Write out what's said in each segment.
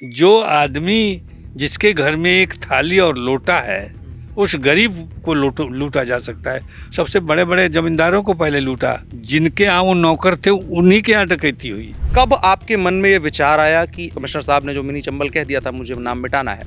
जो आदमी जिसके घर में एक थाली और लोटा है, उस गरीब को लूटा जा सकता है। सबसे बड़े बड़े जमींदारों को पहले लूटा, जिनके यहाँ वो नौकर थे उन्हीं के यहाँ डकैती हुई। कब आपके मन में ये विचार आया कि कमिश्नर साहब ने जो मिनी चंबल कह दिया था मुझे नाम मिटाना है,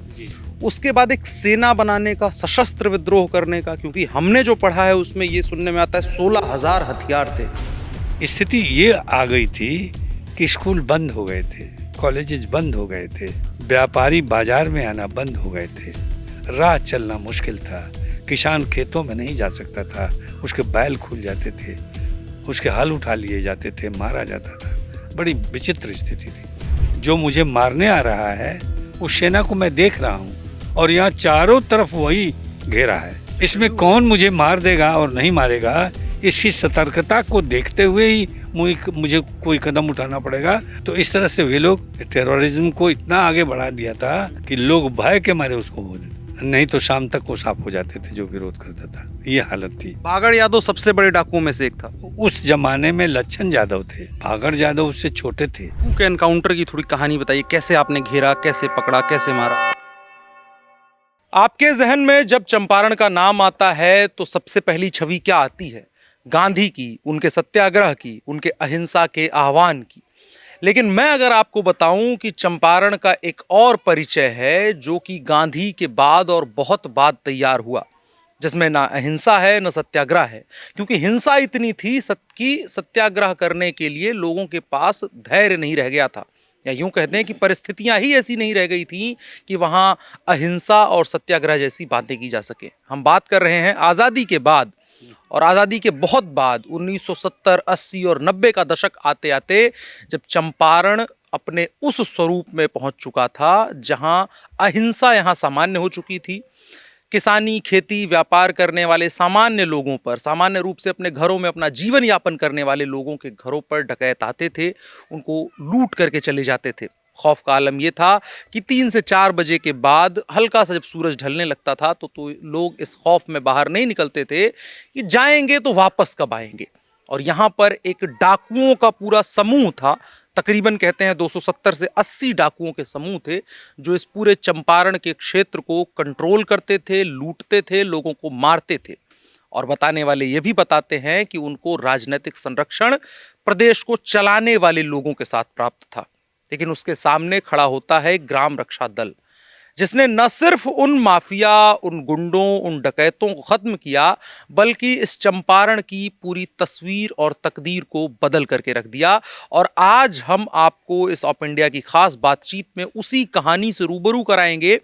उसके बाद एक सेना बनाने का, सशस्त्र विद्रोह करने का? क्योंकि हमने जो पढ़ा है उसमें ये सुनने में आता है 16,000 हथियार थे। स्थिति ये आ गई थी कि स्कूल बंद हो गए थे, कॉलेजेस बंद हो गए थे, व्यापारी बाजार में आना बंद हो गए थे, राह चलना मुश्किल था, किसान खेतों में नहीं जा सकता था, उसके बैल खुल जाते थे, उसके हल उठा लिए जाते थे, मारा जाता था। बड़ी विचित्र स्थिति थी। जो मुझे मारने आ रहा है उस सेना को मैं देख रहा हूँ और यहाँ चारों तरफ वही घेरा है। इसमें कौन मुझे मार देगा और नहीं मारेगा, इसकी सतर्कता को देखते हुए ही मुझे कोई कदम उठाना पड़ेगा। तो इस तरह से वे लोग टेररिज्म को इतना आगे बढ़ा दिया था कि लोग भय के मारे उसको बोल देते, नहीं तो शाम तक वो साफ हो जाते थे जो विरोध करता था। ये हालत थी। बागड़ यादव सबसे बड़े डाकुओं में से एक था। उस जमाने में लच्छन यादव थे, बागड़ यादव उससे छोटे थे। उनके एनकाउंटर की थोड़ी कहानी बताइए, कैसे आपने घेरा, कैसे पकड़ा, कैसे मारा? आपके जहन में जब चंपारण का नाम आता है तो सबसे पहली छवि क्या आती है? गांधी की, उनके सत्याग्रह की, उनके अहिंसा के आह्वान की। लेकिन मैं अगर आपको बताऊं कि चंपारण का एक और परिचय है जो कि गांधी के बाद और बहुत बाद तैयार हुआ, जिसमें ना अहिंसा है ना सत्याग्रह है, क्योंकि हिंसा इतनी थी कि सत्याग्रह करने के लिए लोगों के पास धैर्य नहीं रह गया था, या यूं कहते हैं कि परिस्थितियां ही ऐसी नहीं रह गई थी कि वहां अहिंसा और सत्याग्रह जैसी बातें की जा सके। हम बात कर रहे हैं आज़ादी के बाद, और आज़ादी के बहुत बाद 1970, 80 और 90 का दशक आते आते जब चंपारण अपने उस स्वरूप में पहुंच चुका था जहां अहिंसा यहां सामान्य हो चुकी थी। किसानी, खेती, व्यापार करने वाले सामान्य लोगों पर, सामान्य रूप से अपने घरों में अपना जीवन यापन करने वाले लोगों के घरों पर डकैत आते थे, उनको लूट करके चले जाते थे। खौफ का आलम यह था कि 3 से 4 बजे के बाद हल्का सा जब सूरज ढलने लगता था तो लोग इस खौफ में बाहर नहीं निकलते थे कि जाएंगे तो वापस कब आएंगे। और यहाँ पर एक डाकुओं का पूरा समूह था, तकरीबन कहते हैं 270 से 80 डाकुओं के समूह थे जो इस पूरे चंपारण के क्षेत्र को कंट्रोल करते थे, लूटते थे, लोगों को मारते थे। और बताने वाले ये भी बताते हैं कि उनको राजनीतिक संरक्षण प्रदेश को चलाने वाले लोगों के साथ प्राप्त था। लेकिन उसके सामने खड़ा होता है ग्राम रक्षा दल, जिसने न सिर्फ उन माफिया, उन गुंडों, उन डकैतों को खत्म किया, बल्कि इस चंपारण की पूरी तस्वीर और तकदीर को बदल करके रख दिया। और आज हम आपको इस ऑप इंडिया की खास बातचीत में उसी कहानी से रूबरू कराएंगे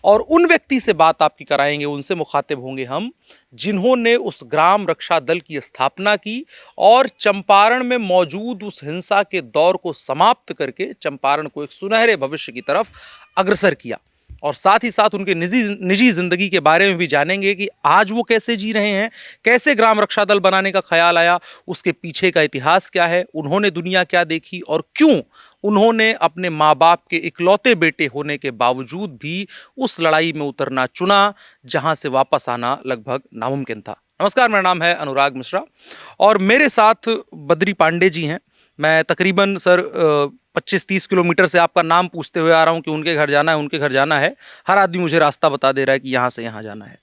और उन व्यक्ति से बात आपकी कराएंगे, उनसे मुखातिब होंगे हम, जिन्होंने उस ग्राम रक्षा दल की स्थापना की और चंपारण में मौजूद उस हिंसा के दौर को समाप्त करके चंपारण को एक सुनहरे भविष्य की तरफ अग्रसर किया। और साथ ही साथ उनके निजी जिंदगी के बारे में भी जानेंगे कि आज वो कैसे जी रहे हैं, कैसे ग्राम रक्षा दल बनाने का ख्याल आया, उसके पीछे का इतिहास क्या है, उन्होंने दुनिया क्या देखी और क्यों उन्होंने अपने माँ बाप के इकलौते बेटे होने के बावजूद भी उस लड़ाई में उतरना चुना जहां से वापस आना लगभग नामुमकिन था। नमस्कार, मेरा नाम है अनुराग मिश्रा और मेरे साथ बद्री पांडे जी हैं। मैं तकरीबन सर 25-30 किलोमीटर से आपका नाम पूछते हुए आ रहा हूँ कि उनके घर जाना है, उनके घर जाना है। हर आदमी मुझे रास्ता बता दे रहा है कि यहाँ से यहाँ जाना है।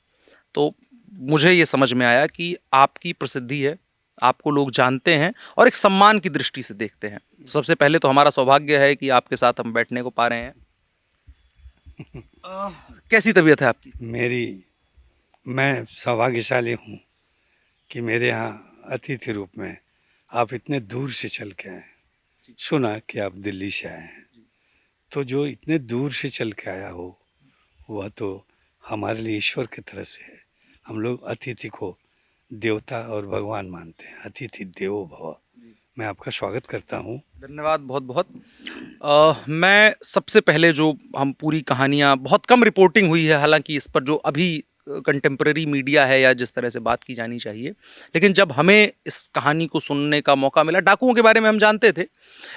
तो मुझे ये समझ में आया कि आपकी प्रसिद्धि है, आपको लोग जानते हैं और एक सम्मान की दृष्टि से देखते हैं। सबसे पहले तो हमारा सौभाग्य है कि आपके साथ हम बैठने को पा रहे हैं। कैसी तबीयत है आपकी? मैं सौभाग्यशाली हूँ कि मेरे यहाँ अतिथि रूप में आप इतने दूर से चल के आए। सुना कि आप दिल्ली से आए हैं, तो जो इतने दूर से चल के आया हो वह तो हमारे लिए ईश्वर की तरह से है। हम लोग अतिथि को देवता और भगवान मानते हैं, अतिथि देवो भव। मैं आपका स्वागत करता हूँ। धन्यवाद बहुत बहुत। मैं सबसे पहले जो हम पूरी कहानियाँ, बहुत कम रिपोर्टिंग हुई है हालांकि इस पर जो अभी कंटेम्प्रेरी मीडिया है या जिस तरह से बात की जानी चाहिए, लेकिन जब हमें इस कहानी को सुनने का मौका मिला, डाकुओं के बारे में हम जानते थे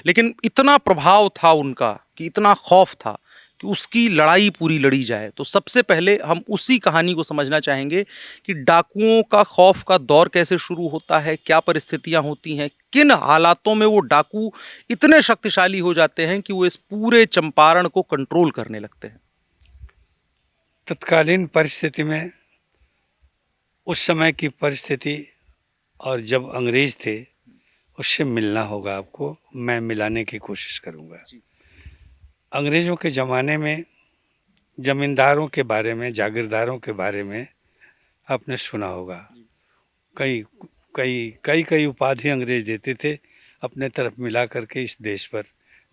लेकिन इतना प्रभाव था उनका, कि इतना खौफ था कि उसकी लड़ाई पूरी लड़ी जाए। तो सबसे पहले हम उसी कहानी को समझना चाहेंगे कि डाकुओं का खौफ का दौर कैसे शुरू होता है, क्या परिस्थितियां होती हैं, किन हालातों में वो डाकू इतने शक्तिशाली हो जाते हैं कि वो इस पूरे चंपारण को कंट्रोल करने लगते हैं? तत्कालीन परिस्थिति में, उस समय की परिस्थिति और जब अंग्रेज थे, उससे मिलना होगा आपको। मैं मिलाने की कोशिश करूंगा। अंग्रेजों के ज़माने में जमींदारों के बारे में, जागीरदारों के बारे में आपने सुना होगा। कई कई कई कई उपाधि अंग्रेज देते थे, अपने तरफ मिला करके इस देश पर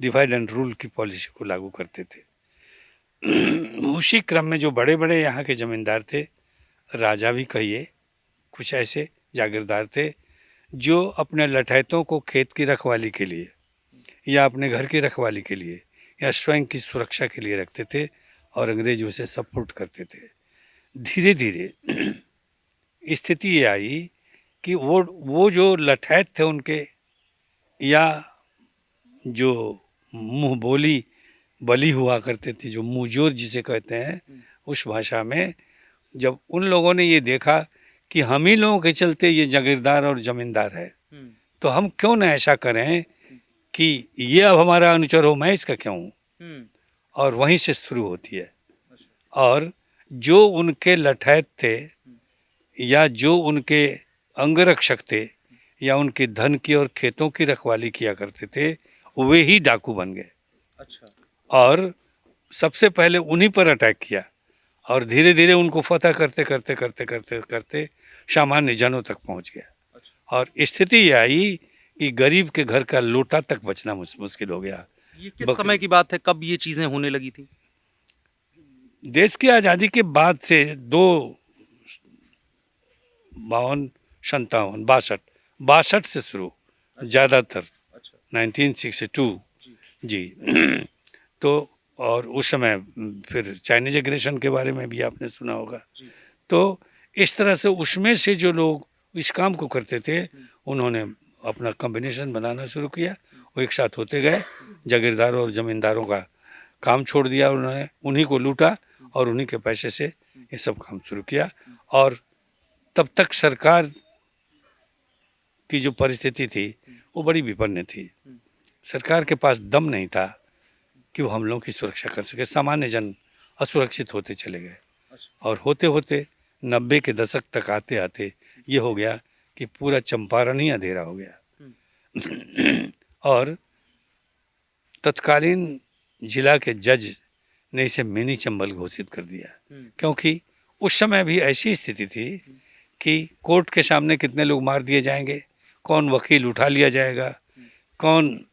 डिवाइड एंड रूल की पॉलिसी को लागू करते थे। उसी क्रम में जो बड़े बड़े यहाँ के जमींदार थे, राजा भी कहिए, कुछ ऐसे जागीरदार थे जो अपने लठैतों को खेत की रखवाली के लिए या अपने घर की रखवाली के लिए या स्वयं की सुरक्षा के लिए रखते थे और अंग्रेज उसे सपोर्ट करते थे। धीरे धीरे स्थिति ये आई कि वो जो लठैत थे उनके, या जो मुंह बोली बली हुआ करते थे, जो मुंहजोर जिसे कहते हैं उस भाषा में, जब उन लोगों ने ये देखा कि हम ही लोगों के चलते ये जागीरदार और जमींदार है, तो हम क्यों न ऐसा करें कि ये अब हमारा अनुचर हो, मैं इसका क्यों हूँ। और वहीं से शुरू होती है। और जो उनके लठैत थे या जो उनके अंगरक्षक थे या उनके धन की और खेतों की रखवाली किया करते थे, वे ही डाकू बन गए। अच्छा। और सबसे पहले उन्हीं पर अटैक किया और धीरे धीरे उनको फतह करते करते करते करते करते सामान्य जनों तक पहुंच गया। अच्छा। और स्थिति ये आई कि गरीब के घर का लोटा तक बचना मुश्किल हो गया। ये किस समय की बात है, कब ये चीजें होने लगी थी? देश की आज़ादी के बाद से 52, 57, 62 से शुरू, ज़्यादातर 1962 जी। तो और उस समय फिर चाइनीज एग्रेशन के बारे में भी आपने सुना होगा। तो इस तरह से उसमें से जो लोग इस काम को करते थे, उन्होंने अपना कॉम्बिनेशन बनाना शुरू किया। वो एक साथ होते गए, जागीरदारों और ज़मींदारों का काम छोड़ दिया उन्होंने, उन्हीं को लूटा और उन्हीं के पैसे से ये सब काम शुरू किया। और तब तक सरकार की जो परिस्थिति थी वो बड़ी विपन्न थी। सरकार के पास दम नहीं था कि वो हम लोगों की सुरक्षा कर सके। सामान्य जन असुरक्षित होते चले गए और होते होते 90 के दशक तक आते आते ये हो गया कि पूरा चंपारण ही अंधेरा हो गया। और तत्कालीन जिला के जज ने इसे मिनी चंबल घोषित कर दिया, क्योंकि उस समय भी ऐसी स्थिति थी कि कोर्ट के सामने कितने लोग मार दिए जाएंगे, कौन वकील उठा लिया जाएगा, कौन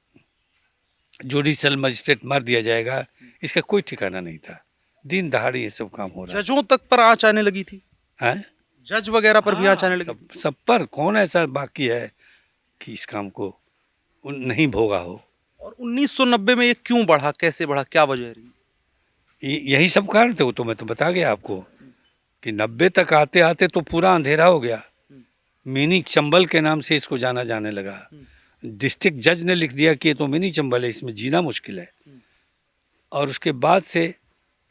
जुडिशल मजिस्ट्रेट मार दिया जाएगा, इसका कोई ठिकाना नहीं था। दिन दहाड़े ये सब काम हो रहा है। जजों तक पर आंच आने लगी थी? हैं? जज वगैरह पर भी आंच आने लगी? सब पर। कौन ऐसा बाकी है कि इस काम को नहीं भोगा हो। और 1990 में ये क्यों बढ़ा, कैसे बढ़ा, क्या वजह रही? यही सब कारण थे। वो तो मैं तो बता गया आपको कि 90 तक आते आते तो पूरा अंधेरा हो गया। मिनी चंबल के नाम से इसको जाना जाने लगा। डिस्ट्रिक्ट जज ने लिख दिया कि ये तो मिनी चंबल है, इसमें जीना मुश्किल है। और उसके बाद से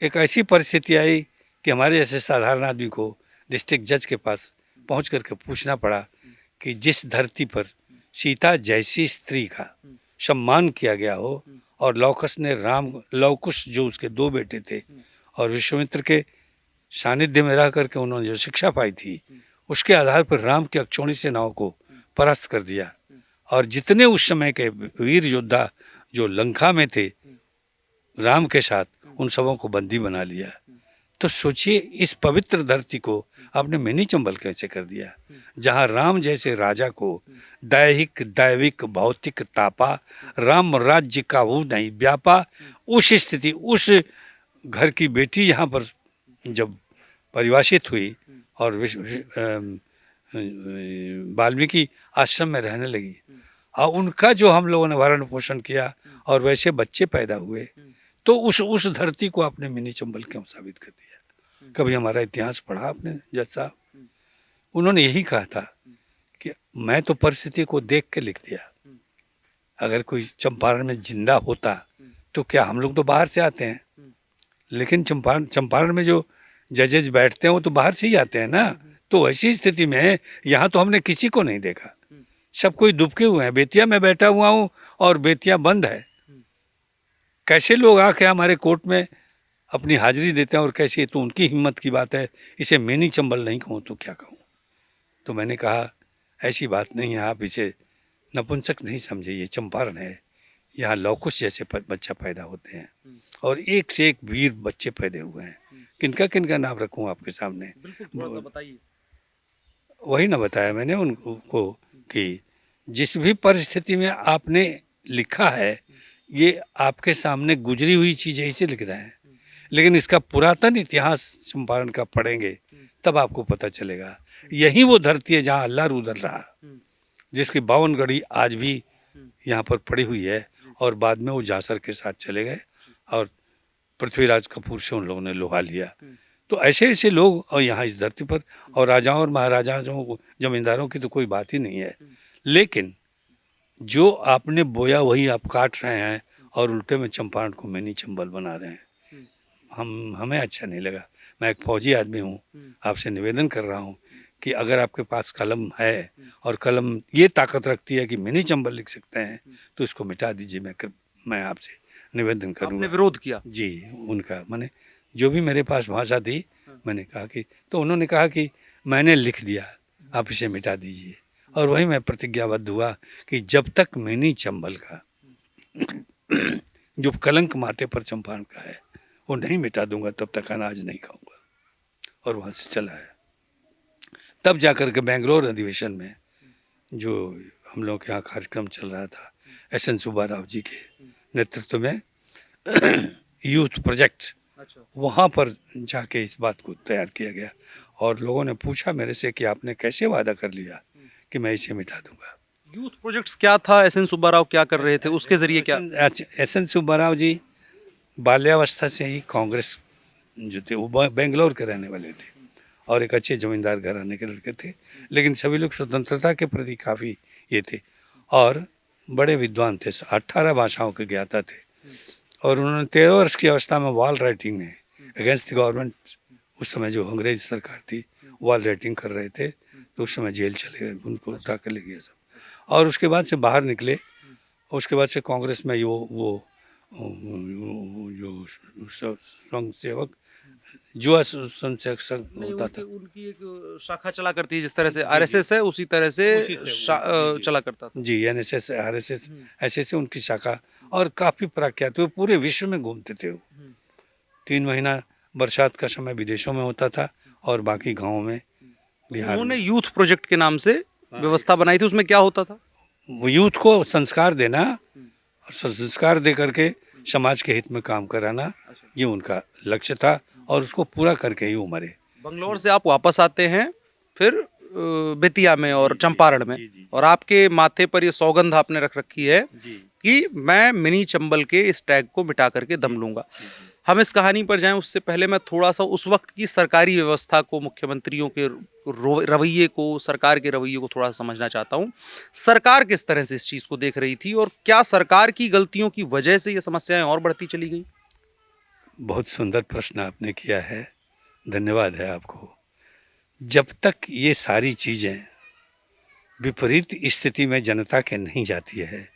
एक ऐसी परिस्थिति आई कि हमारे जैसे साधारण आदमी को डिस्ट्रिक्ट जज के पास पहुंच करके पूछना पड़ा कि जिस धरती पर सीता जैसी स्त्री का सम्मान किया गया हो और लौकुश ने लवकुश जो उसके 2 बेटे थे और विश्वामित्र के सानिध्य में रह करके उन्होंने जो शिक्षा पाई थी, उसके आधार पर राम की अक्षौणी सेनाओं को परास्त कर दिया। और जितने उस समय के वीर योद्धा जो लंका में थे राम के साथ, उन सबों को बंदी बना लिया। तो सोचिए इस पवित्र धरती को आपने मिनी चंबल कैसे कर दिया, जहाँ राम जैसे राजा को दैहिक दैविक भौतिक तापा, राम राज्य का वो नहीं व्यापा। उस स्थिति, उस घर की बेटी यहाँ पर जब परिभाषित हुई और वाल्मीकि आश्रम में रहने लगी और उनका जो हम लोगों ने भरण पोषण किया और वैसे बच्चे पैदा हुए, तो उस धरती को आपने मिनी चंबल क्यों साबित कर दिया। कभी हमारा इतिहास पढ़ा आपने जज साहब? उन्होंने यही कहा था कि मैं तो परिस्थिति को देख के लिख दिया। अगर कोई चंपारण में जिंदा होता तो क्या, हम लोग तो बाहर से आते हैं, लेकिन चंपारण में जो जजेज बैठते हैं वो तो बाहर से ही आते हैं ना। तो ऐसी स्थिति में यहाँ तो हमने किसी को नहीं देखा, सब कोई दुबके हुए हैं। बेतिया में बैठा हुआ हूँ और बेतिया बंद है। कैसे लोग आके हमारे कोर्ट में अपनी हाजिरी देते हैं और कैसे, तो उनकी हिम्मत की बात है। इसे मिनी चंबल नहीं कहूँ तो क्या कहूँ। तो मैंने कहा ऐसी बात नहीं है, आप इसे नपुंसक नहीं समझे, ये चंपारण है। यहाँ लौकुश जैसे बच्चा पैदा होते हैं और एक से एक वीर बच्चे पैदा हुए हैं। किनका किनका नाम रखूँ आपके सामने? बिल्कुल, थोड़ा सा बताइए। वही ना बताया मैंने उनको कि जिस भी परिस्थिति में आपने लिखा है, ये आपके सामने गुजरी हुई चीज़ है, इसे लिख रहे हैं। लेकिन इसका पुरातन इतिहास चंपारण का पढ़ेंगे तब आपको पता चलेगा। यही वो धरती है जहाँ अल्लाह रुदल रहा, जिसकी 52 गढ़ी आज भी यहाँ पर पड़ी हुई है। और बाद में वो जासर के साथ चले गए और पृथ्वीराज कपूर से उन लोगों ने लोहा लिया। तो ऐसे ऐसे लोग और यहाँ इस धरती पर, और राजाओं और महाराजाओं जमींदारों की तो कोई बात ही नहीं है। लेकिन जो आपने बोया वही आप काट रहे हैं और उल्टे में चंपारण को मिनी चंबल बना रहे हैं। हमें अच्छा नहीं लगा। मैं एक फौजी आदमी हूँ, आपसे निवेदन कर रहा हूँ कि अगर आपके पास कलम है और कलम ये ताकत रखती है कि मिनी चंबल लिख सकते हैं तो इसको मिटा दीजिए। मैं आपसे निवेदन करूँगा। आपने विरोध किया? जी, उनका मैंने जो भी मेरे पास भाषा थी मैंने कहा कि, तो उन्होंने कहा कि मैंने लिख दिया, आप इसे मिटा दीजिए। और वही मैं प्रतिज्ञाबद्ध हुआ कि जब तक मिनी चंबल का जो कलंक माथे पर चंपारण का है वो नहीं मिटा दूंगा तब तक अनाज नहीं खाऊंगा। और वहाँ से चला है। तब जाकर के बेंगलोर अधिवेशन में जो हम लोग के यहाँ कार्यक्रम चल रहा था, एस.एन. सुब्बा राव जी के नेतृत्व में यूथ प्रोजेक्ट, वहाँ पर जाके इस बात को तैयार किया गया। और लोगों ने पूछा मेरे से कि आपने कैसे वादा कर लिया कि मैं इसे मिटा दूंगा। यूथ प्रोजेक्ट्स क्या था? एस.एन. सुब्बा राव क्या कर रहे थे? उसके जरिए क्या? एस.एन. सुब्बा राव जी बाल्यावस्था से ही कांग्रेस जो थे, वो बेंगलोर के रहने वाले थे और एक अच्छे जमींदार घराने के लड़के थे। लेकिन सभी लोग स्वतंत्रता के प्रति काफ़ी ये थे और बड़े विद्वान थे। 18 भाषाओं के ज्ञाता थे। और उन्होंने 13 वर्ष की अवस्था में वॉल राइटिंग में अगेंस्ट द गवर्नमेंट, उस समय जो अंग्रेज सरकार थी, वॉल राइटिंग कर रहे थे, तो उस समय जेल चले गए, उनको उठा कर ले गया सब। और उसके बाद से बाहर निकले। उसके बाद से कांग्रेस में वो जो स्वयं सेवक युवा स्वयं सेवक होता था, उनकी एक शाखा चला करती है, जिस तरह से आरएसएस है उसी तरह से चला करता था। जी, एनएसएस, आरएसएस, ऐसे उनकी शाखा। और काफ़ी प्रख्यात, वो पूरे विश्व में घूमते थे। वो 3 महीना बरसात का समय विदेशों में होता था और बाकी गाँव में, बिहार उन्होंने में। यूथ प्रोजेक्ट के नाम से व्यवस्था बनाई थी। उसमें क्या होता था? वो यूथ को संस्कार देना और संस्कार दे करके समाज के हित में काम कराना, ये उनका लक्ष्य था और उसको पूरा करके ही वो मरे। बंगलौर से आप वापस आते हैं फिर बेतिया में और चंपारण में, और आपके माथे पर ये सौगंध आपने रख रखी है कि मैं मिनी चंबल के इस टैग को मिटा करके दम लूंगा। हम इस कहानी पर जाएं उससे पहले मैं थोड़ा सा उस वक्त की सरकारी व्यवस्था को, मुख्यमंत्रियों के रवैये को, सरकार के रवैये को थोड़ा सा समझना चाहता हूं। सरकार किस तरह से इस चीज़ को देख रही थी और क्या सरकार की गलतियों की वजह से ये समस्याएं और बढ़ती चली गई? बहुत सुंदर प्रश्न आपने किया है, धन्यवाद है आपको। जब तक ये सारी चीज़ें विपरीत स्थिति में जनता के नहीं जाती है,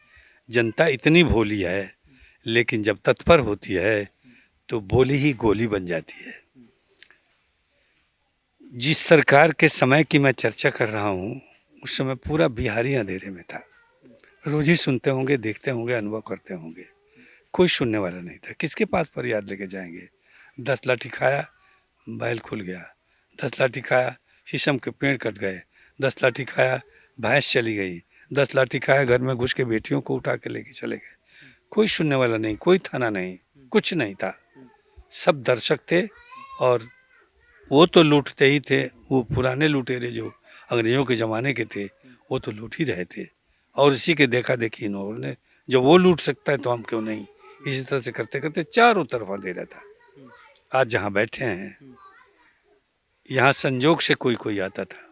जनता इतनी भोली है, लेकिन जब तत्पर होती है तो बोली ही गोली बन जाती है। जिस सरकार के समय की मैं चर्चा कर रहा हूँ, उस समय पूरा बिहार ही अंधेरे में था। रोज ही सुनते होंगे, देखते होंगे, अनुभव करते होंगे। कोई सुनने वाला नहीं था। किसके पास फरियाद लेके जाएंगे? 10 लाठी खाया, बैल खुल गया। 10 लाठी खाया, शीशम के पेड़ कट गए। 10 लाठी खाया, भैंस चली गई। 10 लाठी खाया, घर में घुस के बेटियों को उठा के लेके चले गए। कोई सुनने वाला नहीं, कोई थाना नहीं, कुछ नहीं था। सब दर्शक थे और वो तो लूटते ही थे। वो पुराने लुटेरे जो अंग्रेजों के ज़माने के थे, वो तो लूट ही रहे थे। और इसी के देखा देखी इन्होंने, जब वो लूट सकता है तो हम क्यों नहीं। इसी तरह से करते करते चारों तरफ अंधेरा था। आज जहाँ बैठे हैं, यहाँ संजोग से कोई कोई आता था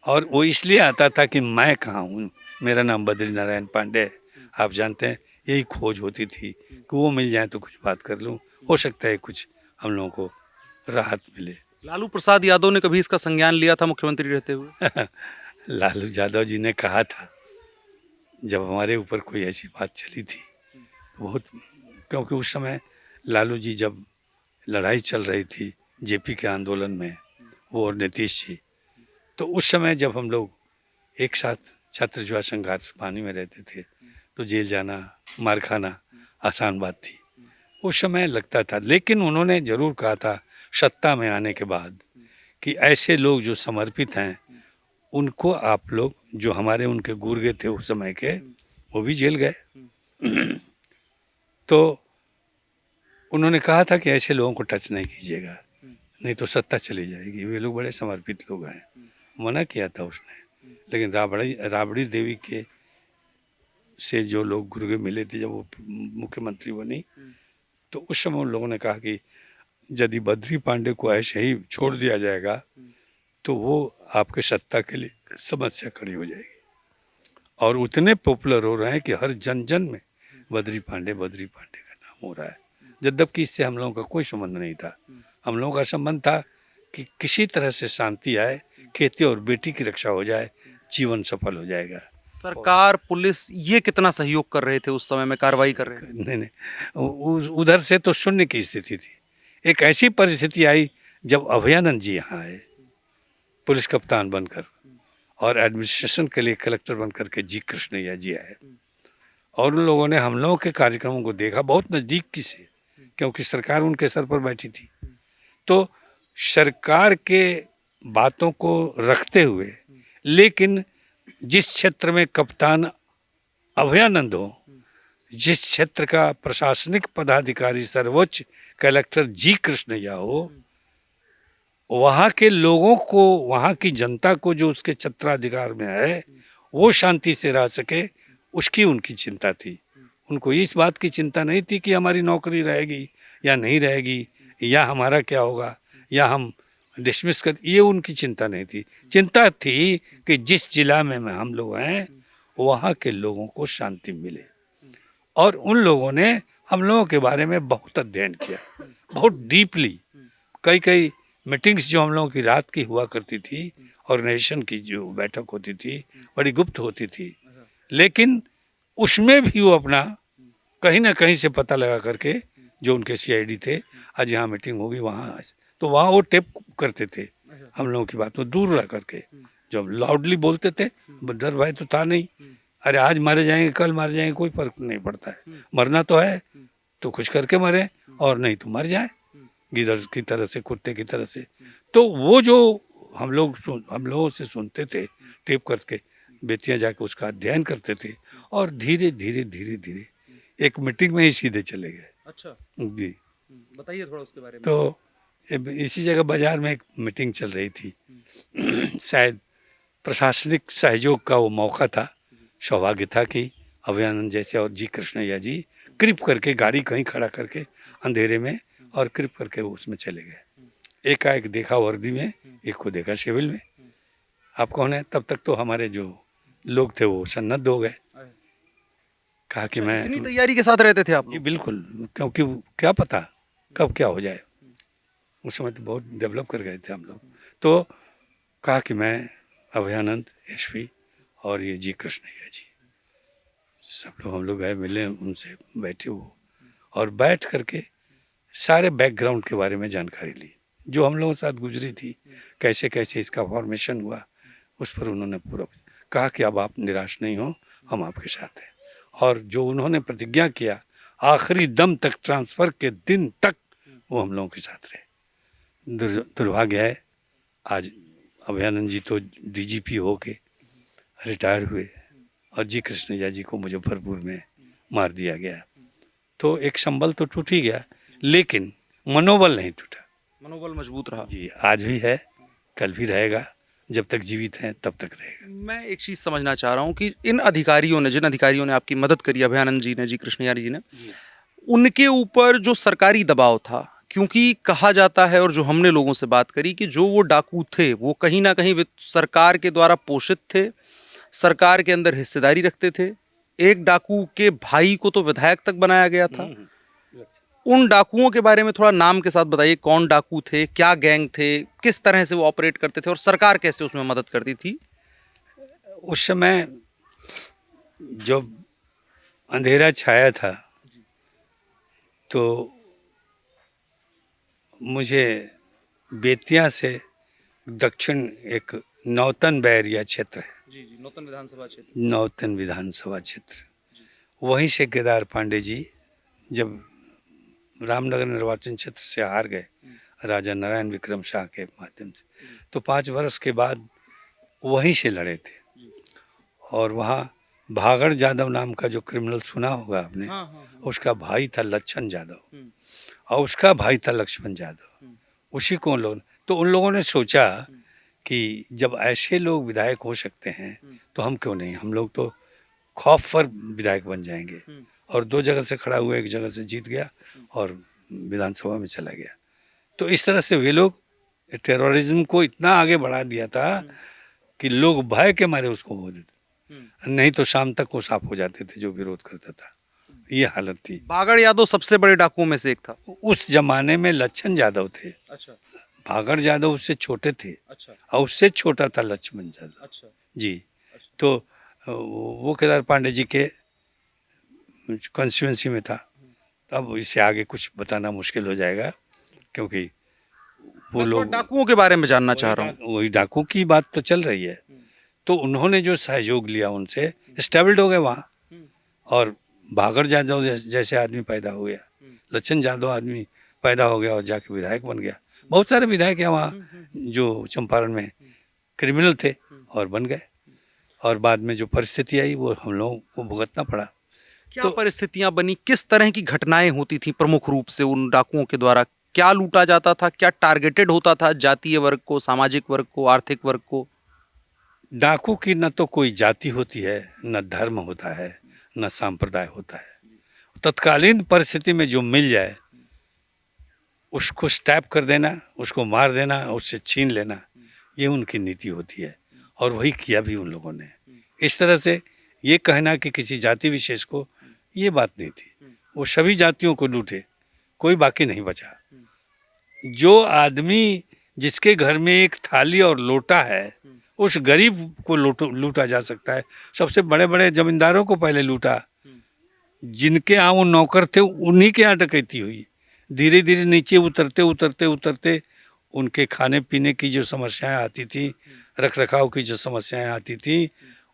और वो इसलिए आता था कि मैं कहाँ हूँ, मेरा नाम बद्री नारायण पांडे है। आप जानते हैं, यही खोज होती थी कि वो मिल जाए तो कुछ बात कर लूँ, हो सकता है कुछ हम लोगों को राहत मिले। लालू प्रसाद यादव ने कभी इसका संज्ञान लिया था मुख्यमंत्री रहते हुए? लालू यादव जी ने कहा था, जब हमारे ऊपर कोई ऐसी बात चली थी, बहुत, क्योंकि उस समय लालू जी जब लड़ाई चल रही थी जेपी के आंदोलन में, वो और नीतीश जी, तो उस समय जब हम लोग एक साथ छात्र युवा संघर्ष पानी में रहते थे, तो जेल जाना, मार खाना आसान बात थी उस समय लगता था। लेकिन उन्होंने जरूर कहा था सत्ता में आने के बाद कि ऐसे लोग जो समर्पित हैं उनको आप लोग, जो हमारे उनके गुर्गे थे उस समय के, वो भी जेल गए। तो उन्होंने कहा था कि ऐसे लोगों को टच नहीं कीजिएगा, नहीं तो सत्ता चली जाएगी, वे लोग बड़े समर्पित लोग हैं। मना किया था उसने। लेकिन राबड़ी देवी के से जो लोग गुर्गे मिले थे जब वो मुख्यमंत्री बनी, तो उस समय उन लोगों ने कहा कि यदि बद्री पांडे को ऐसे ही छोड़ दिया जाएगा तो वो आपके सत्ता के लिए समस्या खड़ी हो जाएगी। और उतने पॉपुलर हो रहे हैं कि हर जन जन में बद्री पांडे का नाम हो रहा है, जबकि इससे हम लोगों का कोई संबंध नहीं था। हम लोगों का संबंध था कि किसी तरह से शांति आए, खेती और बेटी की रक्षा हो जाए, जीवन सफल हो जाएगा। सरकार, पुलिस ये कितना सहयोग कर रहे थे उस समय में, कार्रवाई कर रहे थे? नहीं, उधर से तो शून्य की स्थिति थी। एक ऐसी परिस्थिति आई जब अभयानंद जी यहाँ आए पुलिस कप्तान बनकर, और एडमिनिस्ट्रेशन के लिए कलेक्टर बनकर के जी कृष्णैया जी आए, और उन लोगों ने हम लोगों के कार्यक्रमों को देखा बहुत नज़दीक से, क्योंकि सरकार उनके सर पर बैठी थी। तो सरकार के बातों को रखते हुए, लेकिन जिस क्षेत्र में कप्तान अभयानंद हो, जिस क्षेत्र का प्रशासनिक पदाधिकारी सर्वोच्च कलेक्टर जी कृष्णैया हो, वहाँ के लोगों को, वहाँ की जनता को जो उसके छत्राधिकार में है वो शांति से रह सके, उसकी उनकी चिंता थी। उनको इस बात की चिंता नहीं थी कि हमारी नौकरी रहेगी या नहीं रहेगी, या हमारा क्या होगा, या हम डिसमिस कर, ये उनकी चिंता नहीं थी। चिंता थी कि जिस जिला में हम लोग हैं वहाँ के लोगों को शांति मिले। और उन लोगों ने हम लोगों के बारे में बहुत अध्ययन किया, बहुत डीपली। कई मीटिंग्स जो हम लोगों की रात की हुआ करती थी, ऑर्गेनाइजेशन की जो बैठक होती थी बड़ी गुप्त होती थी, लेकिन उसमें भी वो अपना कहीं ना कहीं से पता लगा करके, जो उनके सीआईडी थे, आज यहाँ मीटिंग होगी वहाँ, तो वहाँ वो टेप करते थे हम लोगों की बात में दूर रह करके। जब लाउडली बोलते थे, डर भय तो था नहीं, अरे आज मारे जाएंगे कल मारे जाएंगे कोई फर्क नहीं पड़ता है, मरना तो है तो कुछ करके मरे, और नहीं तो मर जाए गिदड़ की तरह से, कुत्ते की तरह से। तो वो जो हम लोगों से सुनते थे टेप करके, बेतिया जाके उसका अध्ययन करते थे, और धीरे धीरे एक मीटिंग में ही सीधे चले गए। अच्छा जी, बताइए थोड़ा उसके बारे में। तो इसी जगह बाजार में एक मीटिंग चल रही थी, शायद प्रशासनिक सहयोग का वो मौका था। सौभाग्य था कि अभयानंद जैसे और जी कृष्णैया जी कृप करके गाड़ी कहीं खड़ा करके अंधेरे में, और कृप करके वो उसमें चले गए। एकाएक देखा वर्दी में, एक को देखा सिविल में। आप कौन है? तब तक तो हमारे जो लोग थे वो सन्नद्ध हो गए। कहा कि मैं, इतनी तैयारी के साथ रहते थे आप? जी बिल्कुल, क्योंकि क्या पता कब क्या हो जाए। उस समय तो बहुत डेवलप कर गए थे हम लोग। तो कहा कि मैं अभयानंद एसपी और ये जी कृष्णैया जी, सब लोग हम लोग गए, मिले उनसे, बैठे वो, और बैठ करके सारे बैकग्राउंड के बारे में जानकारी ली, जो हम लोगों के साथ गुजरी थी, कैसे कैसे इसका फॉर्मेशन हुआ, उस पर उन्होंने पूरा कहा कि अब आप निराश नहीं हो, हम आपके साथ हैं। और जो उन्होंने प्रतिज्ञा किया आखिरी दम तक, ट्रांसफर के दिन तक वो हम लोगों के साथ रहे। दुर्भाग्य है आज अभयानंद जी तो डीजीपी हो के रिटायर हुए, और जी कृष्णैया जी को मुजफ्फरपुर में मार दिया गया। तो एक संबल तो टूट ही गया, लेकिन मनोबल नहीं टूटा। मनोबल मजबूत रहा। जी, आज भी है, कल भी रहेगा, जब तक जीवित हैं तब तक रहेगा। मैं एक चीज़ समझना चाह रहा हूँ कि इन अधिकारियों ने, जिन अधिकारियों ने आपकी मदद करी, अभयानंद जी ने, जी कृष्णैया जी ने, उनके ऊपर जो सरकारी दबाव था, क्योंकि कहा जाता है और जो हमने लोगों से बात करी कि जो वो डाकू थे वो कहीं ना कहीं सरकार के द्वारा पोषित थे, सरकार के अंदर हिस्सेदारी रखते थे। एक डाकू के भाई को तो विधायक तक बनाया गया था। उन डाकुओं के बारे में थोड़ा नाम के साथ बताइए, कौन डाकू थे, क्या गैंग थे, किस तरह से वो ऑपरेट करते थे, और सरकार कैसे उसमें मदद करती थी? उस समय जब अंधेरा छाया था तो मुझे बेतिया से दक्षिण एक नौतन बैरिया क्षेत्र है, जी जी, नौतन विधानसभा क्षेत्र। नौतन विधानसभा क्षेत्र, वहीं से केदार पांडे जी जब रामनगर निर्वाचन क्षेत्र से हार गए राजा नारायण विक्रम शाह के माध्यम से, तो 5 वर्ष के बाद वहीं से लड़े थे। और वहाँ भागड़ यादव नाम का जो क्रिमिनल सुना होगा आपने, हाँ, हाँ, हाँ। उसका भाई था लच्छन यादव और उसका भाई था लक्ष्मण यादव, उसी को उन लोगों तो उन लोगों ने सोचा कि जब ऐसे लोग विधायक हो सकते हैं तो हम क्यों नहीं, हम लोग तो खौफ पर विधायक बन जाएंगे। और 2 जगह से खड़ा हुआ, एक जगह से जीत गया और विधानसभा में चला गया। तो इस तरह से वे लोग टेररिज्म को इतना आगे बढ़ा दिया था कि लोग भय के मारे उसको वोट देते, नहीं तो शाम तक वो साफ हो जाते थे जो विरोध करता था। ये हालत थी। बागड़ यादव सबसे बड़े डाकुओं में से एक था। उस जमाने में लच्छन यादव थे, अच्छा भागड़ यादव उससे छोटे थे अच्छा और उससे छोटा था लक्ष्मण यादव अच्छा जी। तो वो केदार पांडे जी के कॉन्स्टिट्यूंसी में था। अब इससे आगे कुछ बताना मुश्किल हो जाएगा क्योंकि वो मैं तो लोग डाकुओं के बारे में जानना चाह रहा हूँ। वही डाकू की बात तो चल रही है। तो उन्होंने जो सहयोग लिया उनसे स्टेबल्ड हो गए वहाँ, और भागड़ यादव जैसे आदमी पैदा हो गया, लच्छन यादव आदमी पैदा हो गया और जाके विधायक बन गया। बहुत सारे विधायक हैं वहाँ जो चंपारण में क्रिमिनल थे और बन गए, और बाद में जो परिस्थिति आई वो हम लोगों को भुगतना पड़ा। क्या परिस्थितियां बनी, किस तरह की घटनाएं होती थी प्रमुख रूप से उन डाकुओं के द्वारा? क्या लूटा जाता था, क्या टारगेटेड होता था जातीय वर्ग को, सामाजिक वर्ग को, आर्थिक वर्ग को? डाकू की न तो कोई जाति होती है, न धर्म होता है, न सांप्रदाय होता है। तत्कालीन परिस्थिति में जो मिल जाए उसको स्टैप कर देना, उसको मार देना, उससे छीन लेना, ये उनकी नीति होती है और वही किया भी उन लोगों ने। इस तरह से ये कहना कि किसी जाति विशेष को, ये बात नहीं थी। वो सभी जातियों को लूटे, कोई बाकी नहीं बचा। जो आदमी जिसके घर में एक थाली और लोटा है उस गरीब को लूटा जा सकता है। सबसे बड़े बड़े जमींदारों को पहले लूटा, जिनके यहाँ वो नौकर थे उन्हीं के यहाँ डकैती हुई। धीरे धीरे नीचे उतरते उतरते उतरते उनके खाने पीने की जो समस्याएं आती थी, रख रखाव की जो समस्याएं आती थी,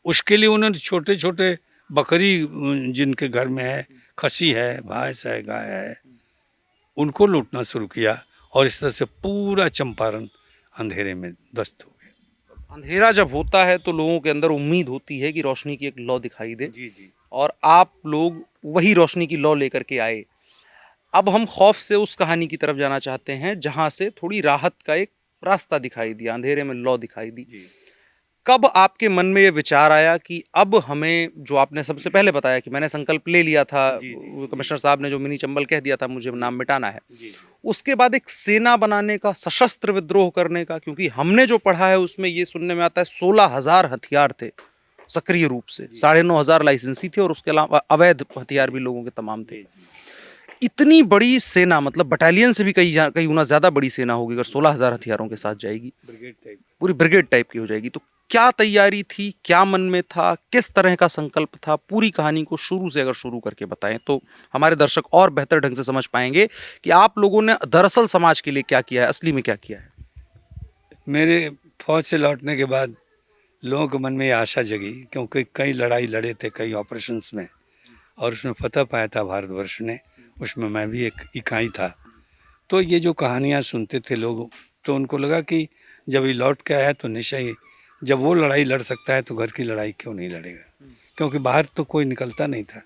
उसके लिए उन्होंने छोटे छोटे बकरी जिनके घर में है, खसी है, भैंस है, गाय है, उनको लूटना शुरू किया और इस तरह से पूरा चंपारण अंधेरे में ध्वस्त हो गया। अंधेरा जब होता है तो लोगों के अंदर उम्मीद होती है कि रोशनी की एक लौ दिखाई दे, जी जी। और आप लोग वही रोशनी की लौ लेकर के आए। अब हम खौफ से उस कहानी की तरफ जाना चाहते हैं जहां से थोड़ी राहत का एक रास्ता दिखाई दिया, अंधेरे में लौ दिखाई दी। कब आपके मन में ये विचार आया कि अब हमें, जो आपने सबसे पहले बताया कि मैंने संकल्प ले लिया था, कमिश्नर साहब ने जो मिनी चंबल कह दिया था मुझे नाम मिटाना है, उसके बाद एक सेना बनाने का, सशस्त्र विद्रोह करने का? क्योंकि हमने जो पढ़ा है उसमें ये सुनने में आता है 16,000 हथियार थे सक्रिय रूप से, 9,500 लाइसेंसी थे और उसके अलावा अवैध हथियार भी लोगों के तमाम थे। इतनी बड़ी सेना, मतलब बटालियन से भी कई गुना ज्यादा बड़ी सेना होगी अगर 16,000 हथियारों के साथ जाएगी, पूरी ब्रिगेड टाइप की हो जाएगी। तो क्या तैयारी थी, क्या मन में था, किस तरह का संकल्प था? पूरी कहानी को शुरू से अगर शुरू करके बताएं तो हमारे दर्शक और बेहतर ढंग से समझ पाएंगे कि आप लोगों ने दरअसल समाज के लिए क्या किया है, असली में क्या किया है। मेरे फौज से लौटने के बाद लोगों के मन में ये आशा जगी, क्योंकि कई लड़ाई लड़े थे कई ऑपरेशंस में, और उसमें फतह पाया था भारतवर्ष ने, उसमें मैं भी एक इकाई था। तो ये जो कहानियाँ सुनते थे लोग, तो उनको लगा कि जब ये लौट के आया तो निश्चय ही, जब वो लड़ाई लड़ सकता है तो घर की लड़ाई क्यों नहीं लड़ेगा, क्योंकि बाहर तो कोई निकलता नहीं था।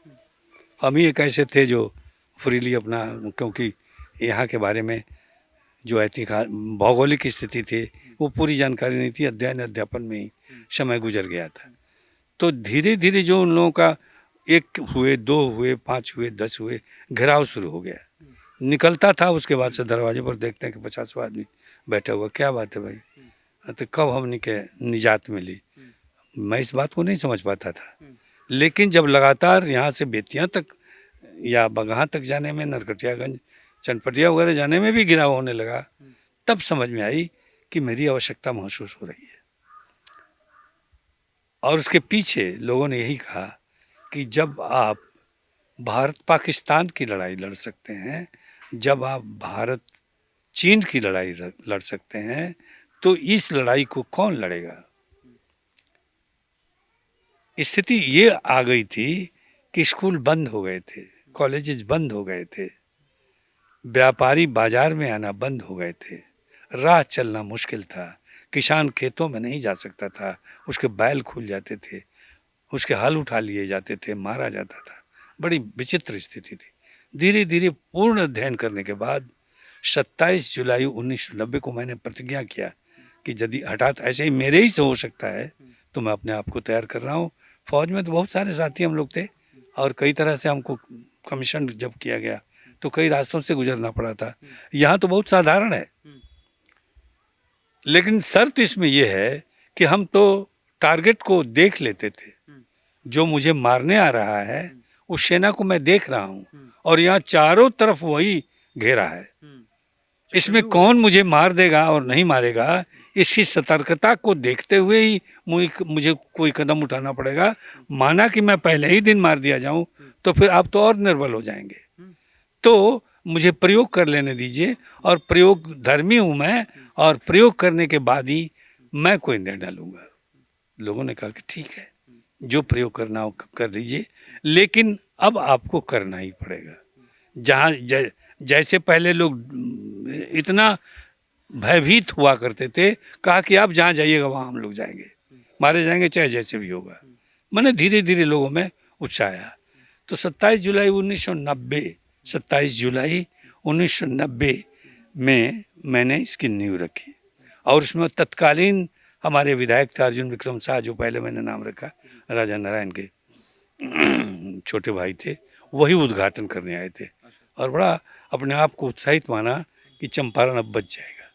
हम ही एक ऐसे थे जो फ्रीली अपना, क्योंकि यहाँ के बारे में जो भौगोलिक स्थिति थी वो पूरी जानकारी नहीं थी, अध्ययन अध्यापन में ही समय गुजर गया था। तो धीरे धीरे जो उन लोगों का 1 हुए, 2 हुए, 5 हुए, 10 हुए, घेराव शुरू हो गया। निकलता था, उसके बाद से दरवाजे पर देखते हैं कि 50 आदमी बैठा हुआ, क्या बात है भाई, तो कब हमने के निजात मिली। मैं इस बात को नहीं समझ पाता था, लेकिन जब लगातार यहाँ से बेतिया तक या बगहा तक जाने में, नरकटियागंज, चनपटिया वगैरह जाने में भी गिराव होने लगा, तब समझ में आई कि मेरी आवश्यकता महसूस हो रही है। और उसके पीछे लोगों ने यही कहा कि जब आप भारत पाकिस्तान की लड़ाई लड़ सकते हैं, जब आप भारत चीन की लड़ाई लड़ सकते हैं, तो इस लड़ाई को कौन लड़ेगा। स्थिति ये आ गई थी कि स्कूल बंद हो गए थे, कॉलेजेस बंद हो गए थे, व्यापारी बाजार में आना बंद हो गए थे, राह चलना मुश्किल था, किसान खेतों में नहीं जा सकता था, उसके बैल खुल जाते थे, उसके हल उठा लिए जाते थे, मारा जाता था। बड़ी विचित्र स्थिति थी। धीरे धीरे पूर्ण अध्ययन करने के बाद 27 जुलाई 1990 को मैंने प्रतिज्ञा किया कि यदि हठात ऐसे ही मेरे ही से हो सकता है तो मैं अपने आप को तैयार कर रहा हूँ। फौज में तो बहुत सारे साथी हम लोग थे और कई तरह से हमको कमीशन जब किया गया तो कई रास्तों से गुजरना पड़ा था। यहाँ तो बहुत साधारण है, लेकिन शर्त इसमें यह है कि हम तो टारगेट को देख लेते थे। जो मुझे मारने आ रहा है उस सेना को मैं देख रहा हूँ और यहाँ चारों तरफ वही घेरा है। इसमें कौन मुझे मार देगा और नहीं मारेगा, इसकी सतर्कता को देखते हुए ही मुझे कोई कदम उठाना पड़ेगा। माना कि मैं पहले ही दिन मार दिया जाऊं तो फिर आप तो और निर्बल हो जाएंगे। तो मुझे प्रयोग कर लेने दीजिए और प्रयोग धर्मी हूं मैं, और प्रयोग करने के बाद ही मैं कोई निर्णय लूंगा। लोगों ने कहा कि ठीक है, जो प्रयोग करना हो कर लीजिए, लेकिन अब आपको करना ही पड़ेगा। जहाँ जैसे पहले लोग इतना भयभीत हुआ करते थे, कहा कि आप जहाँ जाइएगा वहाँ हम लोग जाएंगे, मारे जाएंगे चाहे जैसे भी होगा। मैंने धीरे धीरे लोगों में उत्साह आया। तो 27 जुलाई 1990 में मैंने इसकी नींव रखी और उसमें तत्कालीन हमारे विधायक थे अर्जुन विक्रम शाह, जो पहले मैंने नाम रखा राजा नारायण के छोटे भाई थे, वही उद्घाटन करने आए थे और बड़ा अपने आप को उत्साहित माना कि चंपारण अब बच जाएगा।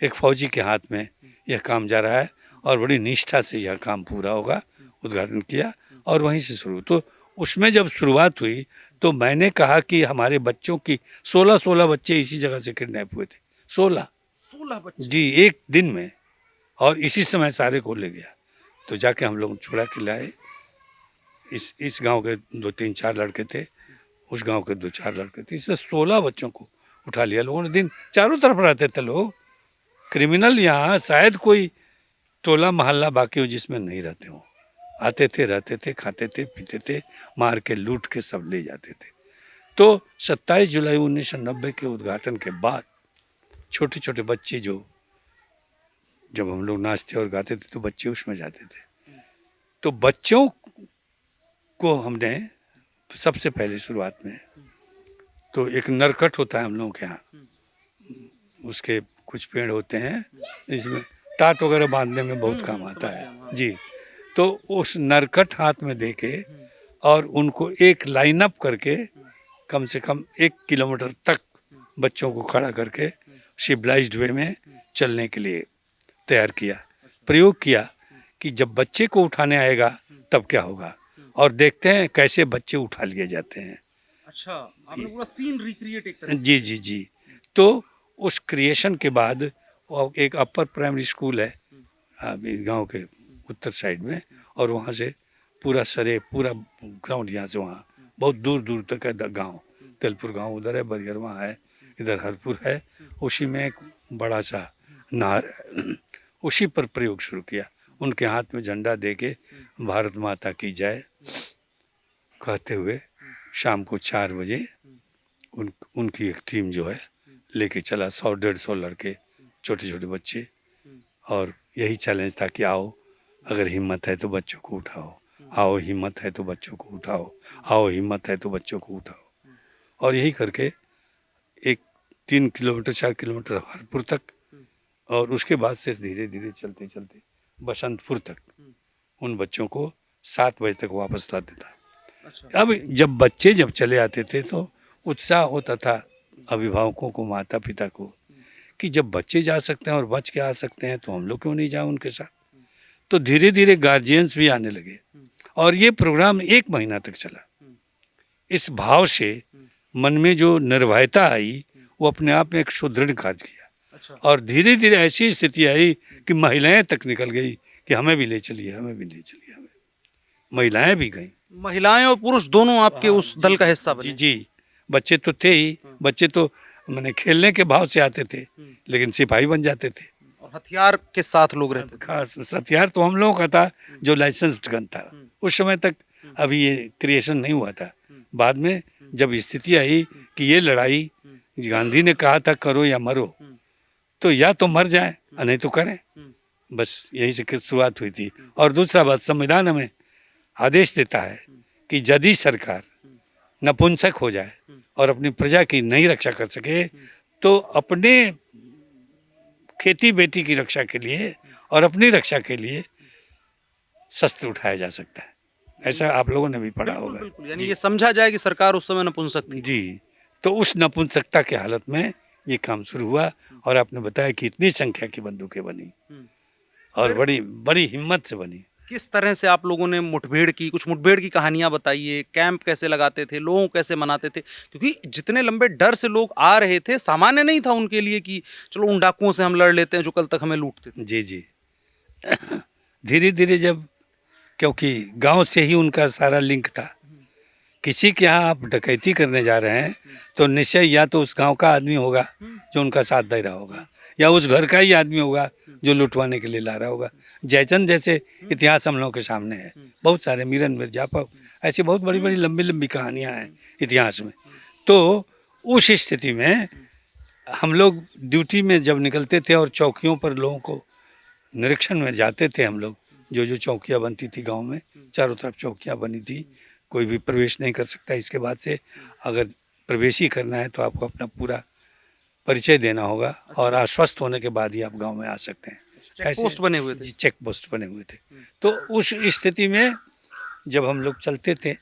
एक फौजी के हाथ में यह काम जा रहा है और बड़ी निष्ठा से यह काम पूरा होगा। उद्घाटन किया और वहीं से शुरू। तो उसमें जब शुरुआत हुई तो मैंने कहा कि हमारे बच्चों की 16 बच्चे इसी जगह से किडनैप हुए थे। 16 बच्चे जी, एक दिन में, और इसी समय सारे को ले गया। तो जाके हम लोग छुड़ा के लाए। इस गांव के 2-3-4 लड़के थे, उस गांव के 2-4 लड़के थे, इससे 16 बच्चों को उठा लिया लोगों ने। दिन चारों तरफ रहते थे लोग, क्रिमिनल यहाँ शायद कोई टोला मोहल्ला बाकी हो जिसमें नहीं रहते हो। आते थे, रहते थे, खाते थे, पीते थे, मार के लूट के सब ले जाते थे। तो 27 जुलाई 1990 के उद्घाटन के बाद छोटे छोटे बच्चे, जो जब हम लोग नाचते और गाते थे तो बच्चे उसमें जाते थे। तो बच्चों को हमने सबसे पहले शुरुआत में, तो एक नरकट होता है हम लोगों के यहाँ, उसके कुछ पेड़ होते हैं, इसमें टाट वगैरह बांधने में बहुत काम आता है जी। तो उस नरकट हाथ में देके और उनको एक लाइन अप करके कम से कम 1 किलोमीटर तक बच्चों को खड़ा करके सिविलाइज्ड वे में चलने के लिए तैयार किया। प्रयोग किया कि जब बच्चे को उठाने आएगा तब क्या होगा, और देखते हैं कैसे बच्चे उठा लिए जाते हैं। अच्छा, आपने पूरा सीन रिक्रिएट एक तरह से। जी जी जी। तो उस क्रिएशन के बाद एक अपर प्राइमरी स्कूल है अभी गांव के उत्तर साइड में, और वहाँ से पूरा ग्राउंड यहाँ से वहाँ बहुत दूर दूर तक है गांव। तेलपुर गांव उधर है, बरियरवा है, इधर हरपुर है, उसी में एक बड़ा सा नहर है, उसी पर प्रयोग शुरू किया। उनके हाथ में झंडा देके भारत माता की जय कहते हुए शाम को 4 बजे उनकी एक टीम जो है लेके चला, 100-150 लड़के, छोटे छोटे बच्चे, और यही चैलेंज था कि आओ, अगर हिम्मत है तो बच्चों को उठाओ, आओ हिम्मत है तो बच्चों को उठाओ, आओ हिम्मत है तो बच्चों को उठाओ। और यही करके एक 3 किलोमीटर 4 किलोमीटर हरपुर तक, और उसके बाद से धीरे धीरे चलते चलते बसंतपुर तक उन बच्चों को 7 बजे तक वापस ला देता। अच्छा। अब जब बच्चे चले आते थे तो उत्साह होता था अभिभावकों को, माता पिता को, कि जब बच्चे जा सकते हैं और बच के आ सकते हैं तो हम लोग क्यों नहीं जाए उनके साथ। तो धीरे धीरे गार्जियंस भी आने लगे और ये प्रोग्राम 1 महीना तक चला। इस भाव से मन में जो निर्भयता आई वो अपने आप में एक सुदृढ़ कार्य किया। अच्छा। और धीरे धीरे ऐसी स्थिति आई कि महिलाएं तक निकल गई कि हमें भी ले चलिए, हमें भी ले चलिए, हमें। महिलाएं भी गईं। महिलाएं और पुरुष दोनों आपके उस दल का हिस्सा जी बने। जी, बच्चे तो थे ही, बच्चे तो मैंने खेलने के भाव से आते थे, लेकिन सिपाही बन जाते थे। और हथियार के साथ लोग रहते थे। खास हथियार तो हम लोगों का था, जो लाइसेंस्ड गन था उस समय तक। अभी ये क्रिएशन नहीं हुआ था। बाद में जब स्थिति आई कि ये लड़ाई गांधी ने कहा था करो या मरो, तो या तो मर जाए और नहीं तो करें, बस यही से शुरुआत हुई थी। और दूसरा बात, संविधान हमें आदेश देता है कि यदि सरकार नपुंसक हो जाए और अपनी प्रजा की नहीं रक्षा कर सके, तो अपने खेती बेटी की रक्षा के लिए और अपनी रक्षा के लिए शस्त्र उठाया जा सकता है। ऐसा आप लोगों ने भी पढ़ा होगा। बिल्कुल, यानी ये समझा जाए कि सरकार उस समय नपुंसक थी। जी, तो उस नपुंसकता के हालत में ये काम शुरू हुआ। और आपने बताया कि इतनी संख्या की बंदूकें बनी और बड़ी बड़ी हिम्मत से बनी। किस तरह से आप लोगों ने मुठभेड़ की, कुछ मुठभेड़ की कहानियां बताइए। कैंप कैसे लगाते थे, लोगों को कैसे मनाते थे, क्योंकि जितने लंबे डर से लोग आ रहे थे, सामान्य नहीं था उनके लिए कि चलो उन डाकुओं से हम लड़ लेते हैं जो कल तक हमें लूटते थे। जी जी, धीरे धीरे जब, क्योंकि गांव से ही उनका सारा लिंक था, किसी के यहाँ आप डकैती करने जा रहे हैं तो निश्चय या तो उस गांव का आदमी होगा जो उनका साथ दे रहा होगा, या उस घर का ही आदमी होगा जो लुटवाने के लिए ला रहा होगा। जयचंद जैसे इतिहास हम लोगों के सामने है, बहुत सारे, मीरन मिर्जापुर, ऐसी बहुत बड़ी बड़ी लंबी लंबी कहानियां हैं इतिहास में। तो उस स्थिति में हम लोग ड्यूटी में जब निकलते थे और चौकियों पर लोगों को निरीक्षण में जाते थे, हम लोग जो चौकियाँ बनती थी गांव में, चारों तरफ चौकियाँ बनी थी, कोई भी प्रवेश नहीं कर सकता। इसके बाद से अगर प्रवेश ही करना है तो आपको अपना पूरा परिचय देना होगा और आश्वस्त होने के बाद ही आप गांव में आ सकते हैं। चेक पोस्ट बने हुए थे। जी, चेक पोस्ट बने हुए थे। तो उस स्थिति में जब हम लोग चलते थे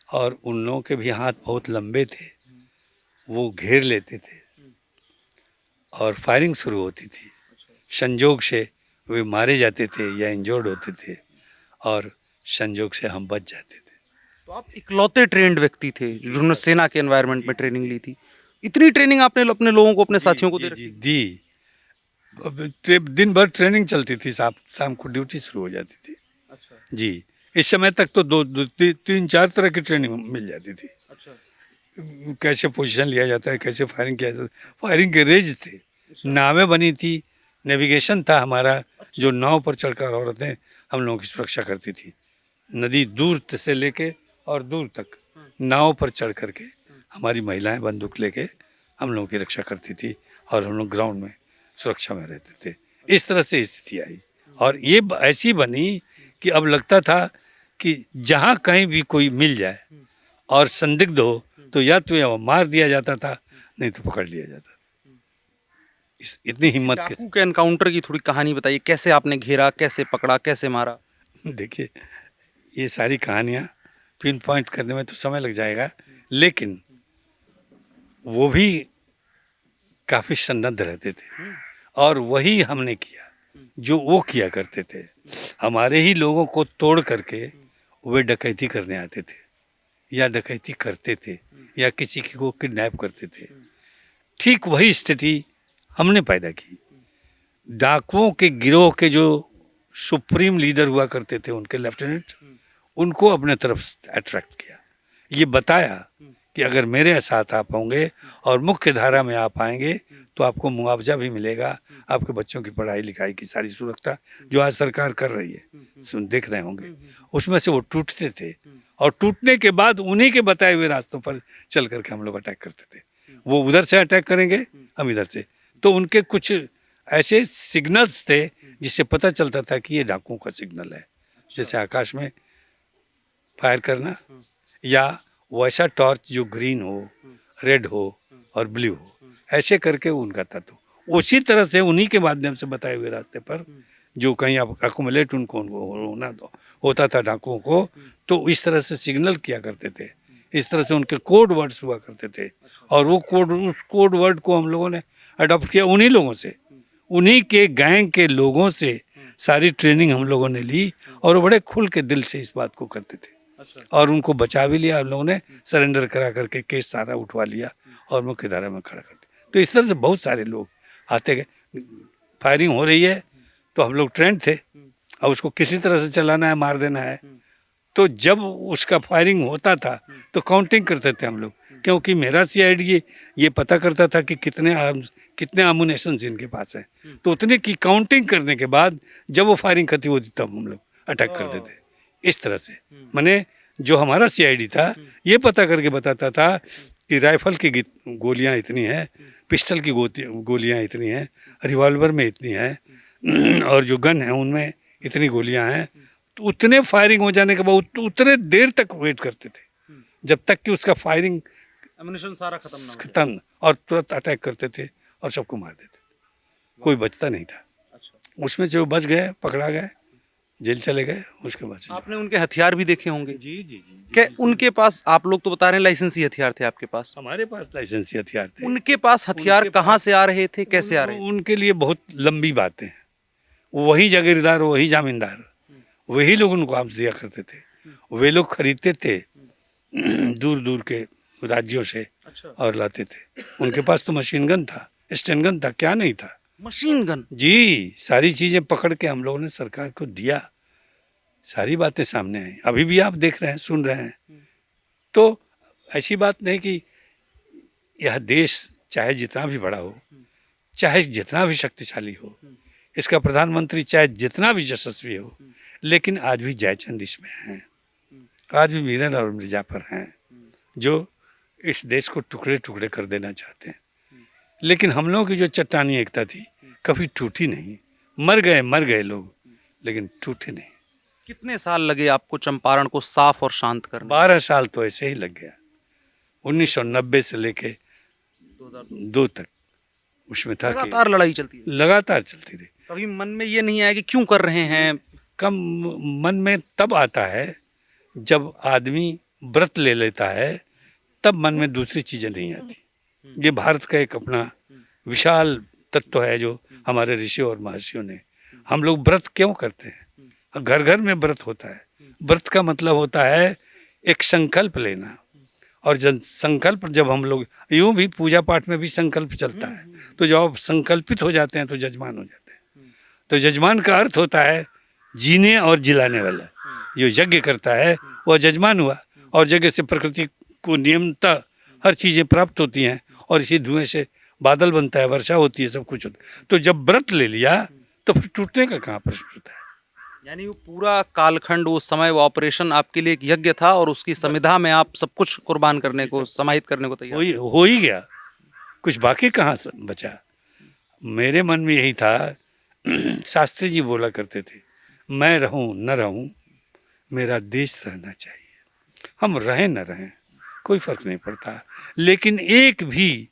और उन लोगों के भी हाथ बहुत लंबे थे, वो घेर लेते थे और फायरिंग शुरू होती थी। संजोग से वे मारे जाते थे या इंजर्ड होते थे और संजोग से हम बच जाते थे। तो आप इकलौते ट्रेंड व्यक्ति थे जिन्होंने सेना के एनवायरनमेंट में ट्रेनिंग ली थी। इतनी ट्रेनिंग आपने अपने लोगों को, अपने साथियों को दे रखी? जी दी। अब दिन भर ट्रेनिंग चलती थी, शाम को ड्यूटी शुरू हो जाती थी। अच्छा। जी, इस समय तक तो तीन चार तरह की ट्रेनिंग मिल जाती थी। अच्छा। कैसे पोजीशन लिया जाता है, कैसे फायरिंग किया जाता है, फायरिंग के रेंज थे, नावें बनी थी, नेविगेशन था हमारा, जो नाव पर चढ़कर औरतें हम लोगों की सुरक्षा करती थी। नदी दूर से लेके और दूर तक नाव पर चढ़ करके हमारी महिलाएं बंदूक लेके हम लोगों की रक्षा करती थी और हम लोग ग्राउंड में सुरक्षा में रहते थे। इस तरह से स्थिति आई और ये ऐसी बनी कि अब लगता था कि जहाँ कहीं भी कोई मिल जाए और संदिग्ध हो तो या तो या मार दिया जाता था, नहीं तो पकड़ लिया जाता था। इतनी हिम्मत के डाकू के एनकाउंटर की थोड़ी कहानी बताइए। कैसे आपने घेरा, कैसे पकड़ा, कैसे मारा? देखिए, ये सारी कहानियाँ पिन पॉइंट करने में तो समय लग जाएगा, लेकिन वो भी काफ़ी सन्नद्ध रहते थे और वही हमने किया जो वो किया करते थे। हमारे ही लोगों को तोड़ करके वे डकैती करने आते थे या डकैती करते थे या किसी को किडनैप करते थे। ठीक वही स्थिति हमने पैदा की। डाकुओं के गिरोह के जो सुप्रीम लीडर हुआ करते थे, उनके लेफ्टिनेंट, उनको अपने तरफ अट्रैक्ट किया। ये बताया कि अगर मेरे साथ आप होंगे और मुख्य धारा में आप आएंगे तो आपको मुआवजा भी मिलेगा, आपके बच्चों की पढ़ाई लिखाई की सारी सुरक्षा जो आज सरकार कर रही है, सुन देख रहे होंगे, उसमें से वो टूटते थे और टूटने के बाद उन्हीं के बताए हुए रास्तों पर चल करके हम लोग अटैक करते थे। वो उधर से अटैक करेंगे, हम इधर से। तो उनके कुछ ऐसे सिग्नल्स थे जिससे पता चलता था कि ये डाकुओं का सिग्नल है, जैसे आकाश में फायर करना या वैसा टॉर्च जो ग्रीन हो, रेड हो और ब्लू हो, ऐसे करके उनका था। तो उसी तरह से उन्हीं के माध्यम से बताए हुए रास्ते पर जो कहीं अकोमोलेट उनको होना तो होता था डाकुओं को, तो इस तरह से सिग्नल किया करते थे। इस तरह से उनके कोड वर्ड्स हुआ करते थे और वो उस कोड वर्ड को हम लोगों ने अडॉप्ट किया उन्हीं लोगों से, उन्हीं के गैंग के लोगों से सारी ट्रेनिंग हम लोगों ने ली और वो बड़े खुल के दिल से इस बात को करते थे। अच्छा। और उनको बचा भी लिया हम लोगों ने, सरेंडर करा करके केस सारा उठवा लिया और मुख्य धारा में खड़ा कर दिया। तो इस तरह से बहुत सारे लोग आते गए। फायरिंग हो रही है तो हम लोग ट्रेंड थे, अब उसको किसी तरह से चलाना है, मार देना है, तो जब उसका फायरिंग होता था तो काउंटिंग करते थे हम लोग, क्योंकि मेरा सीआईडी ये पता करता था कि कितने आमुनेशन इनके पास है। तो उतने की काउंटिंग करने के बाद जब वो फायरिंग खत्म होती तब हम लोग अटैक करते थे। इस तरह से माने जो हमारा सीआईडी था ये पता करके बताता था कि राइफल की गोलियां इतनी हैं, पिस्टल की गोलियां इतनी हैं, रिवॉल्वर में इतनी हैं और जो गन है उनमें इतनी गोलियां हैं। तो उतने फायरिंग हो जाने के बाद उतने देर तक वेट करते थे जब तक कि उसका फायरिंग एम्युनिशन सारा खत्म ना हो जाए। खत्म, और तुरंत अटैक करते थे और सबको मार देते थे। कोई बचता नहीं था। अच्छा, उसमें जो बच गए पकड़ा गए, जेल चले गए, उसके बाद से आपने उनके हथियार भी देखे होंगे। जी जी जी जी। क्या उनके पास, आप लोग तो बता रहे हैं लाइसेंसी हथियार थे आपके पास, हमारे पास लाइसेंसी हथियार थे। उनके पास हथियार उनके कहाँ से आ रहे थे, कैसे आ रहे थे? उनके लिए बहुत लंबी बातें हैं। वही जागीरदार, वही जामीनदार, वही लोग उनको आर्म्स दिया करते थे। वे लोग खरीदते थे दूर दूर के राज्यों से अच्छा, और लाते थे। उनके पास तो मशीन गन था, स्टेन गन था, क्या नहीं था। Machine gun. जी, सारी चीजें पकड़ के हम लोगों ने सरकार को दिया। सारी बातें सामने आई, अभी भी आप देख रहे हैं, सुन रहे हैं। तो ऐसी बात नहीं कि यह देश चाहे जितना भी बड़ा हो, चाहे जितना भी शक्तिशाली हो, इसका प्रधानमंत्री चाहे जितना भी यशस्वी हो, लेकिन आज भी जयचंद इसमें हैं, आज भी मीरन और मिर्जाफर हैं जो इस देश को टुकड़े टुकड़े कर देना चाहते हैं। लेकिन हम लोगों की जो चट्टानी एकता थी कभी टूटी नहीं। मर गए लोग, लेकिन टूटे नहीं। कितने साल लगे आपको चंपारण को साफ और शांत करने? 12 साल तो ऐसे ही लग गया, 1990 से लेके 2002 तक उसमें था कि लगातार लड़ाई चलती है। लगातार चलती रही। कभी मन में ये नहीं आया कि क्यों कर रहे हैं? कम मन में तब आता है जब आदमी व्रत ले लेता है, तब मन में दूसरी चीजें नहीं आती। ये भारत का एक अपना विशाल तत्व है जो हमारे ऋषियों और महर्षियों ने। हम लोग व्रत क्यों करते हैं? घर घर में व्रत होता है। व्रत का मतलब होता है एक संकल्प लेना, और संकल्प जब हम लोग, यूं भी पूजा पाठ में भी संकल्प चलता है, तो जब आप संकल्पित हो जाते हैं तो जजमान हो जाते हैं। तो जजमान का अर्थ होता है जीने और जिलाने वाला। जो यज्ञ करता है वह जजमान हुआ, और यज्ञ से प्रकृति को नियमतः हर चीजें प्राप्त होती हैं, और इसी धुएं से बादल बनता है, वर्षा होती है, सब कुछ होता है। तो जब व्रत ले लिया तो फिर टूटने का कहाँ प्रश्न होता है? यानी वो पूरा कालखंड, वो समय, वो ऑपरेशन आपके लिए एक यज्ञ था, और उसकी संविधा में आप सब कुछ कुर्बान करने को, समाहित करने को तैयार। हो ही गया, कुछ बाकी कहाँ बचा। मेरे मन में यही था, शास्त्री जी बोला करते थे, मैं रहूं न रहूं, मेरा देश रहना चाहिए। हम रहें न रहें कोई फर्क नहीं पड़ता, लेकिन एक भी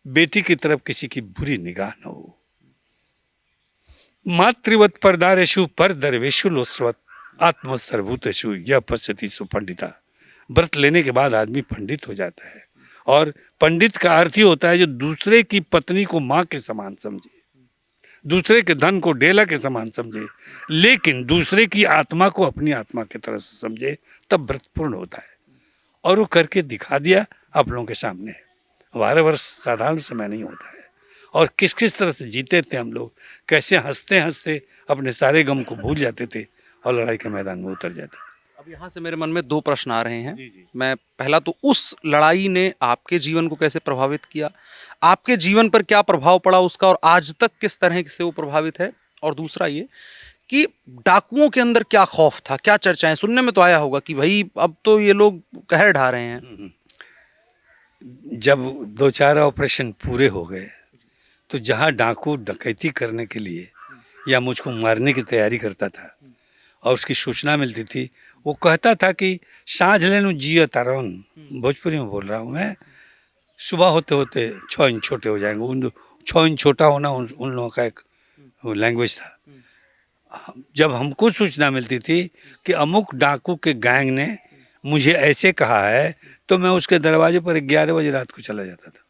बेटी की तरफ किसी की बुरी निगाह न हो। मातृवत परदारेषु पर दरवेशु लोस्वत आत्मसर्वभूतेषु यह पश्यति सुपंडिता। व्रत लेने के बाद आदमी पंडित हो जाता है, और पंडित का अर्थ ही होता है जो दूसरे की पत्नी को माँ के समान समझे, दूसरे के धन को डेला के समान समझे, लेकिन दूसरे की आत्मा को अपनी आत्मा की तरह से समझे, तब व्रत पूर्ण होता है। और वो करके दिखा दिया, आप लोगों के सामने है। 12 वर्ष साधारण समय नहीं होता है, और किस किस तरह से जीते थे हम लोग, कैसे हंसते हंसते अपने सारे गम को भूल जाते थे और लड़ाई के मैदान में उतर जाते थे। अब यहाँ से मेरे मन में 2 प्रश्न आ रहे हैं। जी, जी। मैं पहला तो, उस लड़ाई ने आपके जीवन को कैसे प्रभावित किया, आपके जीवन पर क्या प्रभाव पड़ा उसका, और आज तक किस तरह से वो प्रभावित है? और दूसरा ये कि डाकुओं के अंदर क्या खौफ था, क्या चर्चाएं सुनने में तो आया होगा कि भाई अब तो ये लोग कहर ढा रहे हैं। जब 2-4 ऑपरेशन पूरे हो गए, तो जहाँ डाकू डकैती करने के लिए या मुझको मारने की तैयारी करता था और उसकी सूचना मिलती थी, वो कहता था कि साँझ लेनु जियो तारन, भोजपुरी में बोल रहा हूँ मैं, सुबह होते होते 6 इंच छोटे हो जाएंगे। उन 6 इंच छोटा होना उन लोगों का एक लैंग्वेज था। जब हमको सूचना मिलती थी कि अमुक डाकू के गैंग ने मुझे ऐसे कहा है, तो मैं उसके दरवाजे पर 11 बजे रात को चला जाता था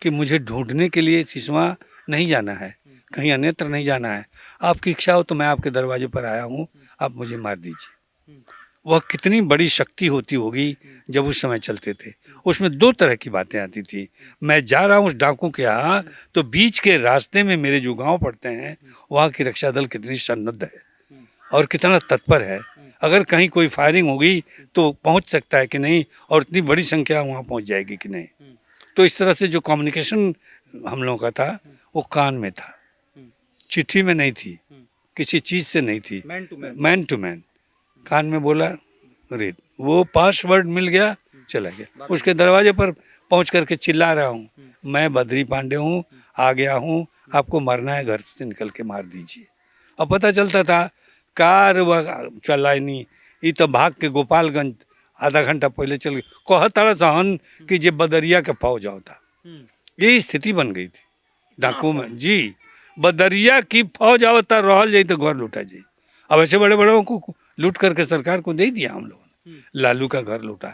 कि मुझे ढूंढने के लिए सिसवा नहीं जाना है, कहीं अन्यत्र नहीं जाना है, आपकी इच्छा हो तो मैं आपके दरवाजे पर आया हूँ, आप मुझे मार दीजिए। वह कितनी बड़ी शक्ति होती होगी जब उस समय चलते थे। उसमें 2 तरह की बातें आती थी। मैं जा रहा हूँ उस डाकू के यहाँ, तो बीच के रास्ते में मेरे जो गांव पड़ते हैं, वहाँ की रक्षा दल कितनी सन्नद्ध है और कितना तत्पर है। अगर कहीं कोई फायरिंग होगी तो पहुंच सकता है कि नहीं, और इतनी बड़ी संख्या वहाँ पहुंच जाएगी कि नहीं। तो इस तरह से जो कम्युनिकेशन हम लोगों का था वो कान में था, चिट्ठी में नहीं थी, किसी चीज़ से नहीं थी, मैन टू मैन। कान में बोला, रीड, वो पासवर्ड मिल गया, चला गया। उसके दरवाजे पर पहुंच करके चिल्ला रहा हूँ, मैं बद्री पांडे हूँ, आ गया हूँ, आपको मरना है, घर से निकल के मार दीजिए। अब पता चलता था कार चला ही नहीं, ये तो भाग के गोपालगंज आधा घंटा पहले चल गए। कहता सहन कि जे बदरिया के फौज होता, यही स्थिति बन गई थी डाकू में जी। बदरिया की फौज आवता रहल जाई तो घर लूटा जाई। अब ऐसे बड़े बड़ों को लूट करके सरकार को दे दिया हम लोगों ने। लालू का घर लूटा,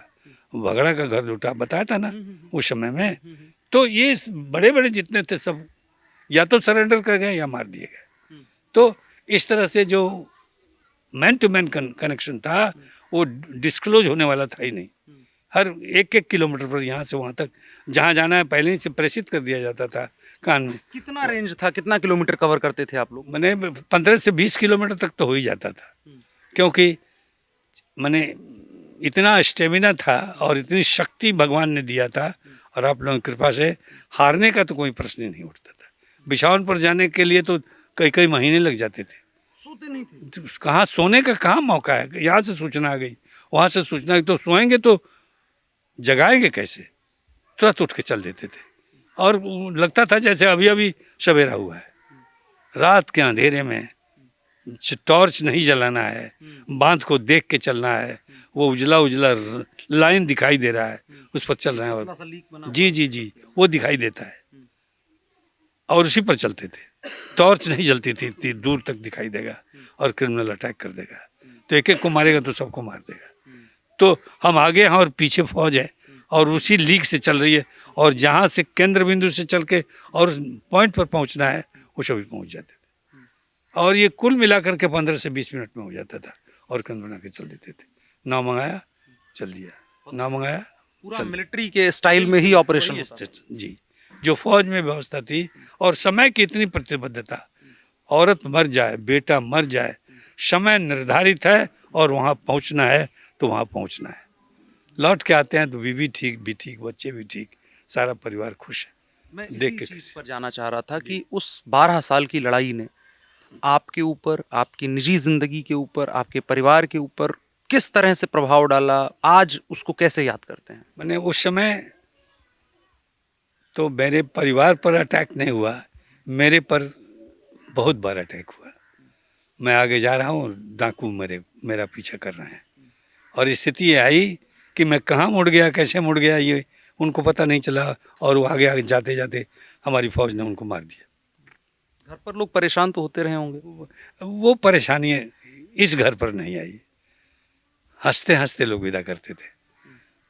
भगड़ा का घर लूटा, बताया था ना उस समय में। तो ये बड़े बड़े जितने थे सब या तो सरेंडर कर गए या मार दिए गए। तो इस तरह से जो मैन टू मैन कनेक्शन था वो डिस्क्लोज होने वाला था ही नहीं। हर एक एक किलोमीटर पर यहाँ से वहाँ तक जहाँ जाना है पहले ही से प्रेषित कर दिया जाता था कान में। कितना रेंज था, कितना किलोमीटर कवर करते थे आप लोग? मैंने 15 से 20 किलोमीटर तक तो हो ही जाता था, क्योंकि मैंने इतना स्टेमिना था और इतनी शक्ति भगवान ने दिया था, और आप लोगों की कृपा से हारने का तो कोई प्रश्न ही नहीं उठता था। बिछावन पर जाने के लिए तो कई कई महीने लग जाते थे, सोते नहीं थे। कहाँ सोने का कहाँ मौका है। यहाँ से सूचना आ गई, वहाँ से सूचना आई, तो सोएंगे तो जगाएंगे कैसे, तुरंत उठ के चल देते थे। और लगता था जैसे अभी अभी सवेरा हुआ है। रात के अंधेरे में टॉर्च नहीं जलाना है, बांध को देख के चलना है, वो उजला उजला लाइन दिखाई दे रहा है, उस पर चल रहे हैं। और जी जी जी वो दिखाई देता है और उसी पर चलते थे। टॉर्च नहीं जलती थी, इतनी दूर तक दिखाई देगा और क्रिमिनल अटैक कर देगा, तो एक एक को मारेगा तो सबको मार देगा। तो हम आगे हैं और पीछे फौज है और उसी लीग से चल रही है, और जहाँ से केंद्र बिंदु से चल के और पॉइंट पर पहुँचना है वो सभी पहुँच जाते थे। और ये कुल मिलाकर के 15 से 20 मिनट में हो जाता था, और केंद्र बना के चल देते थे। नाम मंगाया चल दिया, नाम मंगाया पूरा मिलिट्री के स्टाइल में ही ऑपरेशन होता था। जी, जो फौज में व्यवस्था थी और समय की इतनी प्रतिबद्धता, औरत मर जाए, बेटा मर जाए, समय निर्धारित है और वहाँ पहुँचना है तो वहाँ पहुँचना है। लौट के आते हैं तो बीवी ठीक, भी ठीक, बच्चे भी ठीक, सारा परिवार खुश है। मैं देख इसी के चीज पर जाना चाह रहा था कि उस 12 साल की लड़ाई ने आपके ऊपर, आपकी निजी जिंदगी के ऊपर, आपके परिवार के ऊपर किस तरह से प्रभाव डाला? आज उसको कैसे याद करते हैं? मैंने उस समय तो मेरे परिवार पर अटैक नहीं हुआ, मेरे पर बहुत बार अटैक हुआ। मैं आगे जा रहा हूँ, डाकू मेरा पीछा कर रहे हैं, और स्थिति ये आई कि मैं कहाँ मुड़ गया, कैसे मुड़ गया, ये उनको पता नहीं चला, और वो आगे आगे जाते जाते हमारी फौज ने उनको मार दिया। घर पर लोग परेशान तो होते रहे होंगे। वो परेशानी इस घर पर नहीं आई, हंसते हंसते लोग विदा करते थे।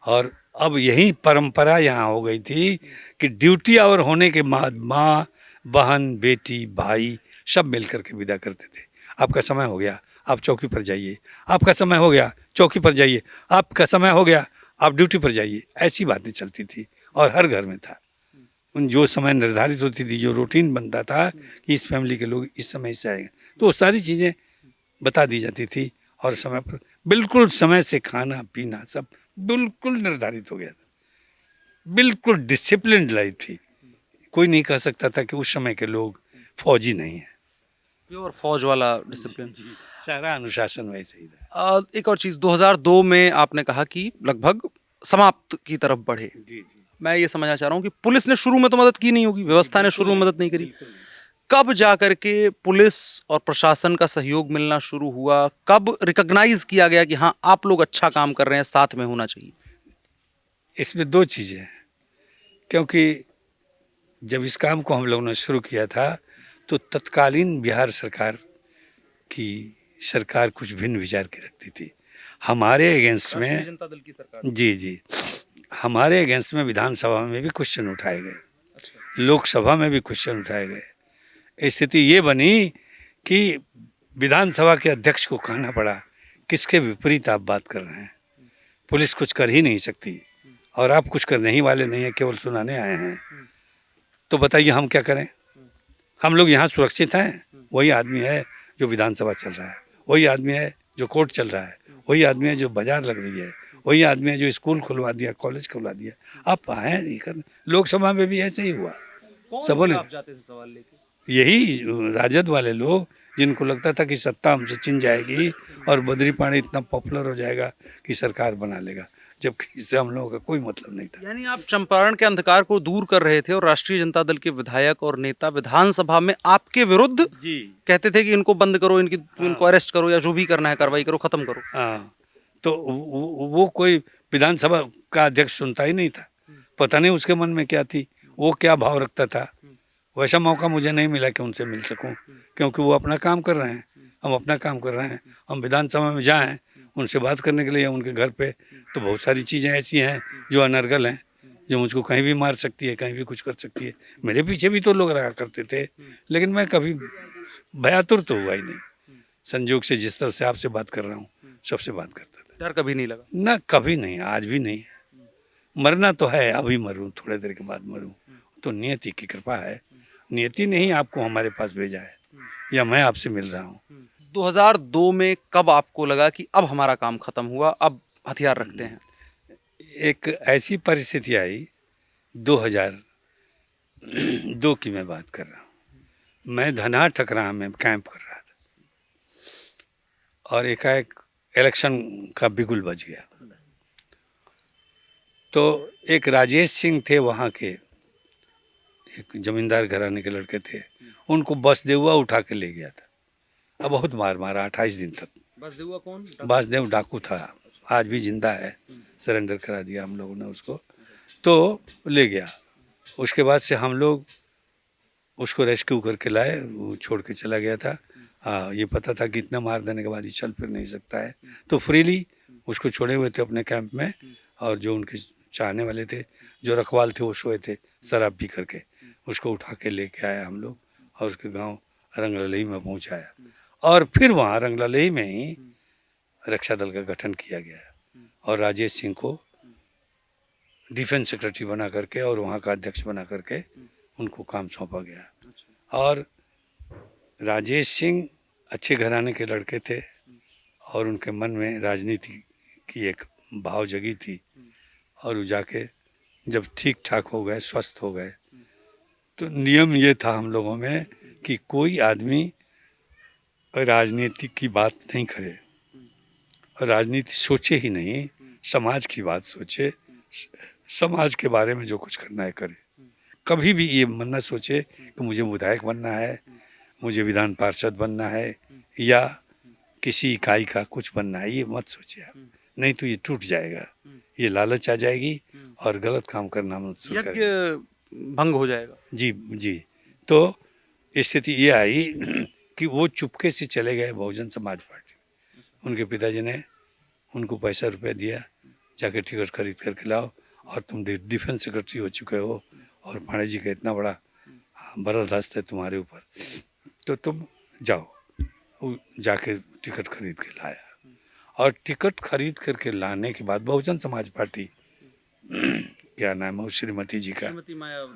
और अब यही परंपरा यहाँ हो गई थी कि ड्यूटी आवर होने के बाद माँ, बहन, बेटी, भाई सब मिल करके विदा करते थे। आपका समय हो गया, आप चौकी पर जाइए, आपका समय हो गया, चौकी पर जाइए, आपका समय हो गया, आप ड्यूटी पर जाइए। ऐसी बातें चलती थी और हर घर में था। उन जो समय निर्धारित होती थी, जो रूटीन बनता था कि इस फैमिली के लोग इस समय से आएंगे, तो वो सारी चीज़ें बता दी जाती थी, और समय पर बिल्कुल समय से खाना पीना सब बिल्कुल निर्धारित हो गया था। बिल्कुल डिसिप्लिन्ड लाइफ थी। कोई नहीं कह सकता था कि उस समय के लोग फौजी नहीं है। प्योर फौज वाला डिसिप्लिन। सारा अनुशासन वैसे ही था। एक और चीज, 2002 में आपने कहा कि लगभग समाप्त की तरफ बढ़े। मैं ये समझना चाह रहा हूँ कि पुलिस ने शुरू में तो मदद की नहीं होगी, व्यवस्था ने शुरू में मदद नहीं करी। कब जा करके पुलिस और प्रशासन का सहयोग मिलना शुरू हुआ? कब रिकॉग्नाइज किया गया कि हाँ आप लोग अच्छा काम कर रहे हैं, साथ में होना चाहिए? इसमें दो चीज़ें हैं, क्योंकि जब इस काम को हम लोगों ने शुरू किया था तो तत्कालीन बिहार सरकार की सरकार कुछ भिन्न विचार की रखती थी। हमारे अगेंस्ट में, जनता दल की सरकार। जी जी, हमारे अगेंस्ट में विधानसभा में भी क्वेश्चन उठाए गए, लोकसभा में भी क्वेश्चन उठाए गए। स्थिति ये बनी कि विधानसभा के अध्यक्ष को कहना पड़ा किसके विपरीत आप बात कर रहे हैं, पुलिस कुछ कर ही नहीं सकती और आप कुछ करने ही वाले नहीं हैं, केवल सुनाने आए हैं, तो बताइए हम क्या करें। हम लोग यहाँ सुरक्षित हैं, वही आदमी है जो विधानसभा चल रहा है, वही आदमी है जो कोर्ट चल रहा है, वही आदमी है जो बाजार लग रही है, वही आदमी है जो स्कूल खुलवा दिया, कॉलेज खुलवा दिया। आप आए ये कर, लोकसभा में भी ऐसे ही हुआ। कौन सबों ने खिलाफ जाते थे सवाल लेके? यही राजद वाले लोग, जिनको लगता था कि सत्ता हमसे छिन जाएगी और बद्री पानी इतना पॉपुलर हो जाएगा कि सरकार बना लेगा, जबकि इससे हम लोगों का कोई मतलब नहीं था। यानी आप चंपारण के अंधकार को दूर कर रहे थे और राष्ट्रीय जनता दल के विधायक और नेता विधानसभा में आपके विरुद्ध जी कहते थे कि इनको बंद करो, इनको अरेस्ट करो, या जो भी करना है कार्रवाई करो, खत्म करो। हाँ, तो वो कोई विधानसभा का अध्यक्ष सुनता ही नहीं था। पता नहीं उसके मन में क्या थी, वो क्या भाव रखता था। वैसा मौका मुझे नहीं मिला कि उनसे मिल सकूं, क्योंकि वो अपना काम कर रहे हैं, हम अपना काम कर रहे हैं। हम विधानसभा में जाएं उनसे बात करने के लिए उनके घर पे, तो बहुत सारी चीज़ें ऐसी हैं जो अनर्गल हैं, जो मुझको कहीं भी मार सकती है, कहीं भी कुछ कर सकती है। मेरे पीछे भी तो लोग रहा करते थे, लेकिन मैं कभी भयातुर तो हुआ ही नहीं। संजोग से जिस तरह से आपसे बात कर रहा हूँ, सबसे बात करता था। डर कभी नहीं लगा? ना, कभी नहीं, आज भी नहीं। मरना तो है, अभी मरूं, थोड़े देर के बाद मरूं, तो नियति की कृपा है। नियति ने ही आपको हमारे पास भेजा है, या मैं आपसे मिल रहा हूँ। 2002 में कब आपको लगा कि अब हमारा काम खत्म हुआ, अब हथियार रखते हैं? एक ऐसी परिस्थिति आई, 2002 की मैं बात कर रहा हूँ। मैं धनहा ठकराहा में कैंप कर रहा था और एकाएक इलेक्शन का बिगुल बज गया। तो एक राजेश सिंह थे वहाँ के, एक जमींदार घराने के लड़के थे, उनको बसदेवा उठा के ले गया था। अब बहुत मार मारा 28 दिन तक। बसदेवा कौन? बासदेव डाकू था, आज भी जिंदा है, सरेंडर करा दिया हम लोगों ने उसको। तो ले गया, उसके बाद से हम लोग उसको रेस्क्यू करके लाए, वो छोड़ के चला गया था। हाँ, ये पता था कि इतना मार देने के बाद ये चल फिर नहीं सकता है, तो फ्रीली उसको छोड़े हुए थे अपने कैंप में। और जो उनके चाहने वाले थे, जो रखवाल थे, वो सोए थे शराब पी करके, उसको उठा के लेके आए हम लोग और उसके गांव रंगललई में पहुंचाया। और फिर वहाँ रंगललई में ही रक्षा दल का गठन किया गया और राजेश सिंह को डिफेंस सेक्रेटरी बना करके और वहाँ का अध्यक्ष बना करके उनको काम सौंपा गया। और राजेश सिंह अच्छे घराने के लड़के थे और उनके मन में राजनीति की एक भाव जगी थी। और वो जाके जब ठीक ठाक हो गए, स्वस्थ हो गए, तो नियम ये था हम लोगों में कि कोई आदमी राजनीति की बात नहीं करे और राजनीति सोचे ही नहीं, समाज की बात सोचे, समाज के बारे में जो कुछ करना है करे। कभी भी ये मन न सोचे कि मुझे विधायक बनना है, मुझे विधान पार्षद बनना है, या किसी इकाई का कुछ बनना है, ये मत सोचे आप, नहीं तो ये टूट जाएगा, ये लालच आ जाएगी और गलत काम करना मत शुरू करेंगे, यज्ञ भंग हो जाएगा। जी जी। तो स्थिति ये आई कि वो चुपके से चले गए बहुजन समाज पार्टी। उनके पिताजी ने उनको पैसा रुपया दिया, जाके टिकट खरीद करके लाओ, और तुम डिफेंस सेक्रेटरी हो चुके हो और पांडे जी का इतना बड़ा बर्दाश्त है तुम्हारे ऊपर, तो तुम जाओ। वो जाके टिकट खरीद के लाया और टिकट खरीद करके लाने के बाद बहुजन समाज पार्टी, क्या नाम है श्रीमती जी का,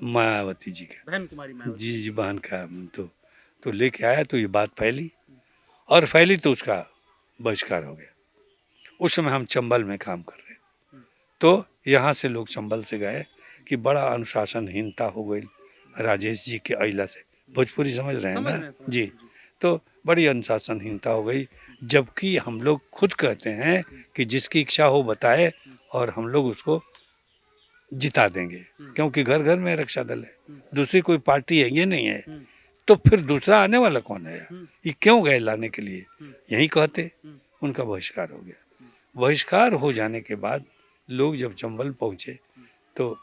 मायावती जी का, बहन कुमारी मायावती। जी जी, बहन का, तो लेके आया। तो ये बात फैली और फैली तो उसका बहिष्कार हो गया। उस समय हम चंबल में काम कर रहे, तो यहाँ से लोग चंबल से गए कि बड़ा अनुशासनहीनता हो गई राजेश जी के अइला से। भोजपुरी समझ रहे हैं ना जी। तो बड़ी अनुशासनहीनता हो गई, जबकि हम लोग खुद कहते हैं कि जिसकी इच्छा हो बताए और हम लोग उसको जिता देंगे, क्योंकि घर घर में रक्षा दल है, दूसरी कोई पार्टी है ये नहीं है। तो फिर दूसरा आने वाला कौन है? ये क्यों गए लाने के लिए? यही कहते। उनका बहिष्कार हो गया। बहिष्कार हो जाने के बाद लोग जब चंबल पहुंचे तो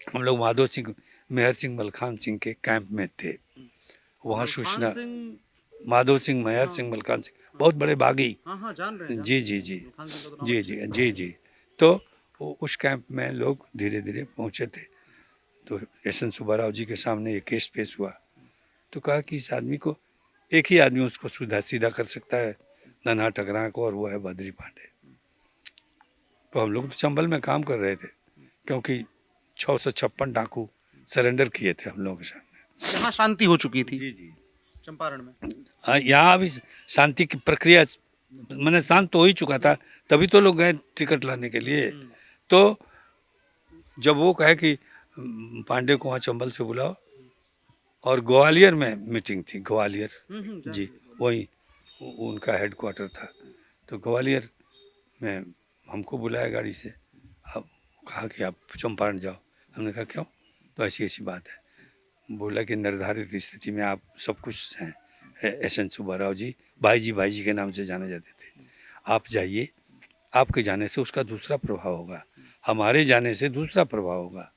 हम लोग माधो सिंह, मेहर सिंह, मलखान सिंह के कैंप में थे। वहाँ सूचना, माधो सिंह, मेहर सिंह, मलखान सिंह बहुत बड़े बागी, जान रहे हैं, जी जी जी जी जी जी जी। तो उस कैंप में लोग धीरे धीरे पहुंचे थे। तो एस.एन. सुब्बाराव जी के सामने ये केस पेश हुआ, तो कहा कि इस आदमी को, एक ही आदमी उसको सीधा कर सकता है, धनहा ठकराहा को, और वो है बद्री पांडे। तो हम लोग तो चंबल में काम कर रहे थे, क्योंकि 656 डाकू सरेंडर किए थे हम लोगों के सामने। यहाँ शांति हो चुकी थी जी जी, चंपारण में। हाँ, यहाँ अभी शांति की प्रक्रिया मैंने शांत तो हो ही चुका था, तभी तो लोग गए टिकट लाने के लिए। तो जब वो कहे कि पांडे को वहाँ चंबल से बुलाओ, और ग्वालियर में मीटिंग थी, ग्वालियर जी, वही उनका हेडक्वार्टर था, तो ग्वालियर में हमको बुलाया गाड़ी से। अब कहा कि आप चंपारण जाओ। हमने कहा क्यों? तो ऐसी ऐसी बात है। बोला कि निर्धारित स्थिति में आप सब कुछ हैं। एस.एन. सुब्बाराव जी भाई जी के नाम से जाने जाते थे, आप जाइए, आपके जाने से उसका दूसरा प्रभाव होगा, हमारे जाने से दूसरा प्रभाव होगा।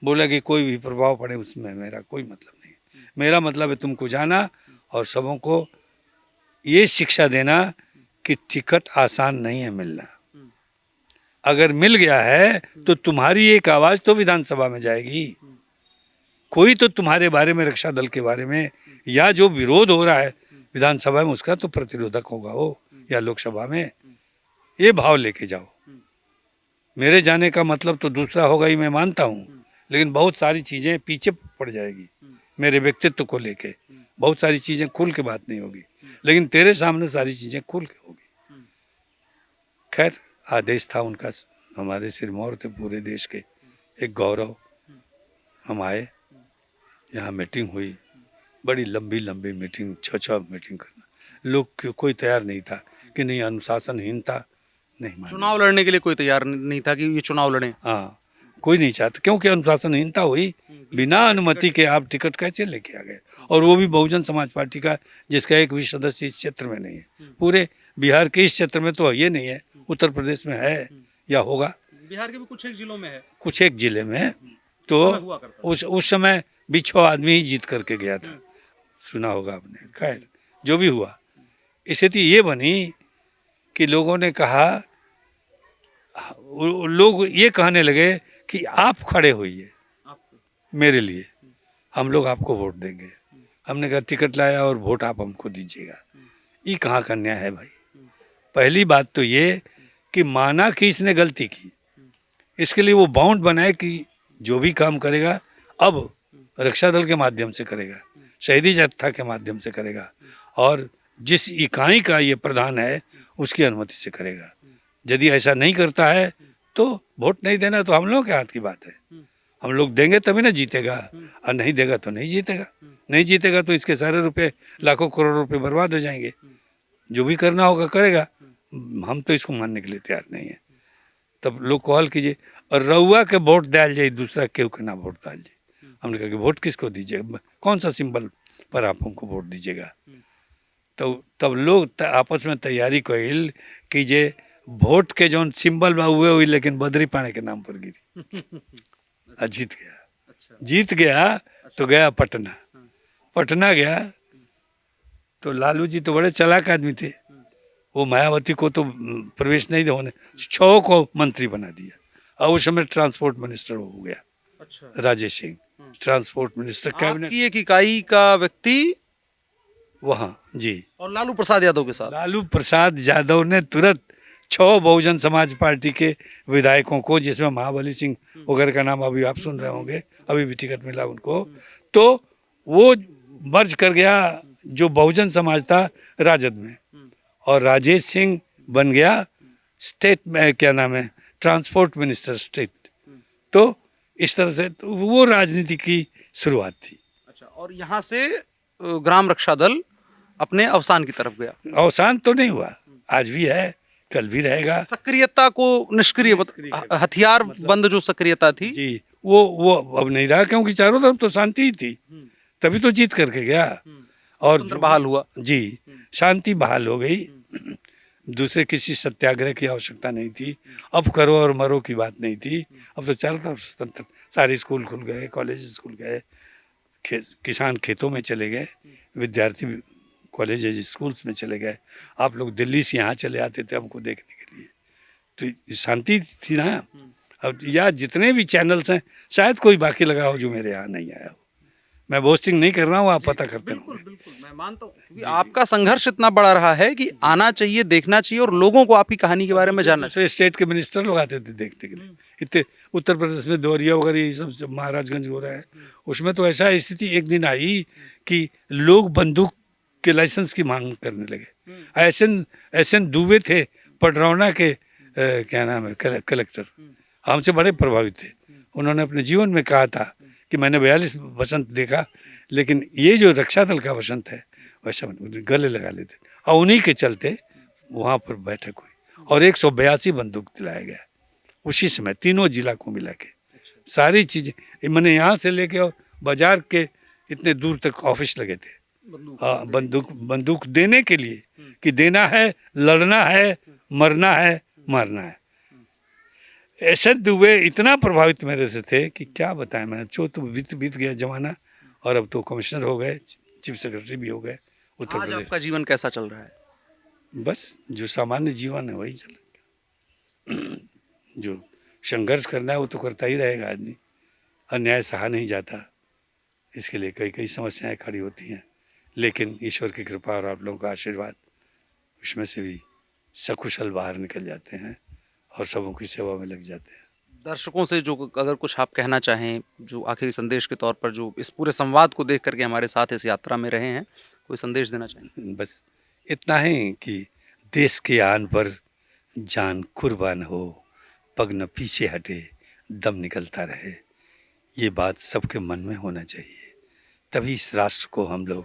बोला कि कोई भी प्रभाव पड़े उसमें मेरा कोई मतलब नहीं, मेरा मतलब है तुमको जाना और सबों को ये शिक्षा देना कि टिकट आसान नहीं है मिलना। अगर मिल गया है तो तुम्हारी एक आवाज तो विधानसभा में जाएगी, कोई तो तुम्हारे बारे में, रक्षा दल के बारे में, या जो विरोध हो रहा है विधानसभा में उसका तो प्रतिरोधक होगा हो, या लोकसभा में। ये भाव लेके जाओ। मेरे जाने का मतलब तो दूसरा होगा ही, मैं मानता हूँ, लेकिन बहुत सारी चीजें पीछे पड़ जाएगी मेरे व्यक्तित्व को लेके, बहुत सारी चीजें खुल के बात नहीं होगी, लेकिन तेरे सामने सारी चीजें खुल के होगी। खैर, आदेश था उनका, हमारे सिरमौर थे पूरे देश के, एक गौरव। हम आए, यहाँ मीटिंग हुई, बड़ी लंबी लंबी मीटिंग, 6 मीटिंग करना। लोग कोई तैयार नहीं था कि नहीं, अनुशासनहीनता नहीं मानी। चुनाव लड़ने के लिए कोई तैयार नहीं था कि ये चुनाव लड़े। हाँ, कोई नहीं चाहता, क्योंकि अनुशासनहीनता हुई, बिना अनुमति के आप टिकट कैसे लेके आ गए, और वो भी बहुजन समाज पार्टी का, जिसका एक भी सदस्य इस क्षेत्र में नहीं है। पूरे बिहार के इस क्षेत्र में तो ये नहीं है, उत्तर प्रदेश में है या होगा, बिहार के भी कुछ एक जिलों में है, कुछ एक जिले में है। तो उस समय भी 6 आदमी ही जीत करके गया था, सुना होगा आपने। खैर, जो भी हुआ, स्थिति ये बनी कि लोगों ने कहा, लोग ये कहने लगे कि आप खड़े होइए मेरे लिए, हम लोग आपको वोट देंगे। हमने कहा टिकट लाया और वोट आप हमको दीजिएगा। ये कहाँ का न्याय है भाई? पहली बात तो ये कि माना कि इसने गलती की, इसके लिए वो बाउंड बनाए कि जो भी काम करेगा अब रक्षा दल के माध्यम से करेगा, शहीदी जत्था के माध्यम से करेगा, और जिस इकाई का ये प्रधान है उसकी अनुमति से करेगा। यदि ऐसा नहीं करता है तो वोट नहीं देना तो हम लोगों के हाथ की बात है। हम लोग देंगे तभी ना जीतेगा, और नहीं देगा तो नहीं जीतेगा। नहीं जीतेगा तो इसके सारे रुपए, लाखों करोड़ रुपए बर्बाद हो जाएंगे। जो भी करना होगा करेगा, हम तो इसको मानने के लिए तैयार नहीं है। तब लोग कॉल कीजिए, और रउआ के वोट डाल जाए, दूसरा केहू के ना वोट डाल जाए। हमने कहा कि वोट किसको दीजिएगा, कौन सा सिंबल पर आप हमको वोट दीजिएगा? तो तब लोग आपस में तैयारी कइल कि जे वोट के जौन सिंबल बा हुए हुई, लेकिन बद्री पाने के नाम पर गिरी, और जीत गया। जीत गया तो गया पटना। पटना गया तो लालू जी तो बड़े चालाक आदमी थे, वो मायावती को तो प्रवेश नहीं होने, 6 को मंत्री बना दिया, और उस समय ट्रांसपोर्ट मिनिस्टर हो गया। अच्छा। Rajesh Singh transport minister, cabinet की एक इकाई का व्यक्ति वहाँ जी, और लालू प्रसाद यादव के साथ। लालू प्रसाद यादव ने तुरंत 6 बहुजन समाज पार्टी के विधायकों को, जिसमें महाबली सिंह वगैरह का नाम अभी आप सुन रहे होंगे, अभी भी टिकट मिला उनको, तो वो मर्ज कर गया जो बहुजन समाज था राजद में, और राजेश सिंह बन गया स्टेट में, क्या नाम है, ट्रांसपोर्ट मिनिस्टर स्टेट। तो इस तरह से तो वो राजनीति की शुरुआत थी। अच्छा, और यहाँ से ग्राम रक्षा दल अपने अवसान की तरफ गया। अवसान तो नहीं हुआ, आज भी है, कल भी रहेगा। सक्रियता को निष्क्रिय, हथियार बंद जो सक्रियता थी जी, वो अब नहीं रहा, क्योंकि चारों तरफ तो शांति ही थी, तभी तो जीत करके गया। और बहाल हुआ जी, शांति बहाल हो गई। दूसरे किसी सत्याग्रह की आवश्यकता नहीं थी, अब करो और मरो की बात नहीं थी। अब तो चारों तरफ स्वतंत्र, सारे स्कूल खुल गए, कॉलेज खुल गए, किसान खेतों में चले गए, विद्यार्थी कॉलेज स्कूल्स में चले गए। आप लोग दिल्ली से यहाँ चले आते थे हमको देखने के लिए, तो शांति थी ना। अब या जितने भी चैनल्स हैं, शायद कोई बाकी लगा हो जो मेरे यहाँ नहीं आया हो। मैं बोस्टिंग नहीं कर रहा हूँ, आप पता करते हो। बिल्कुल, मैं मानता हूँ क्योंकि आपका संघर्ष इतना बड़ा रहा है कि आना चाहिए, देखना चाहिए, और लोगों को आपकी कहानी के बारे में जानना चाहिए। स्टेट के मिनिस्टर लोग आते थे देखने के लिए। इतने उत्तर प्रदेश में देवरिया वगैरह ये सब महाराजगंज हो रहा है, उसमें तो ऐसा स्थिति एक दिन आई कि लोग बंदूक के लाइसेंस की मांग करने लगे। एस एन दुबे थे पडरौना के क्या नाम है कलेक्टर, हमसे बड़े प्रभावित थे। उन्होंने अपने जीवन में कहा था कि मैंने 42 वसंत देखा, लेकिन ये जो रक्षा दल का वसंत है वैसा गले लगा लेते, और उन्हीं के चलते वहाँ पर बैठक हुई और 182 बंदूक दिलाया गया उसी समय, तीनों जिला को मिला के। सारी चीज़ें मैंने यहाँ से लेके और बाजार के इतने दूर तक ऑफिस लगे थे, हाँ, बंदूक देने के लिए कि देना है, लड़ना है, मरना है, मारना है। ऐसे दुबे इतना प्रभावित मेरे से थे कि क्या बताएं मैं, तो बीत गया जमाना, और अब तो कमिश्नर हो गए, चीफ सेक्रेटरी भी हो गए उत्तर आज प्रदेश। आपका जीवन कैसा चल रहा है? बस जो सामान्य जीवन है वही चल रहा। जो संघर्ष करना है वो तो करता ही रहेगा आदमी, अन्याय सहा नहीं जाता, इसके लिए कई कई समस्याएं खड़ी होती हैं, लेकिन ईश्वर की कृपा और आप लोगों का आशीर्वाद, उसमें से भी सकुशल बाहर निकल जाते हैं और सबों की सेवा में लग जाते हैं। दर्शकों से जो अगर कुछ आप कहना चाहें, जो आखिरी संदेश के तौर पर, जो इस पूरे संवाद को देख करके हमारे साथ इस यात्रा में रहे हैं, कोई संदेश देना चाहें? बस इतना ही कि देश के आन पर जान कुर्बान हो, पग न पीछे हटे, दम निकलता रहे, ये बात सबके मन में होना चाहिए। तभी इस राष्ट्र को हम लोग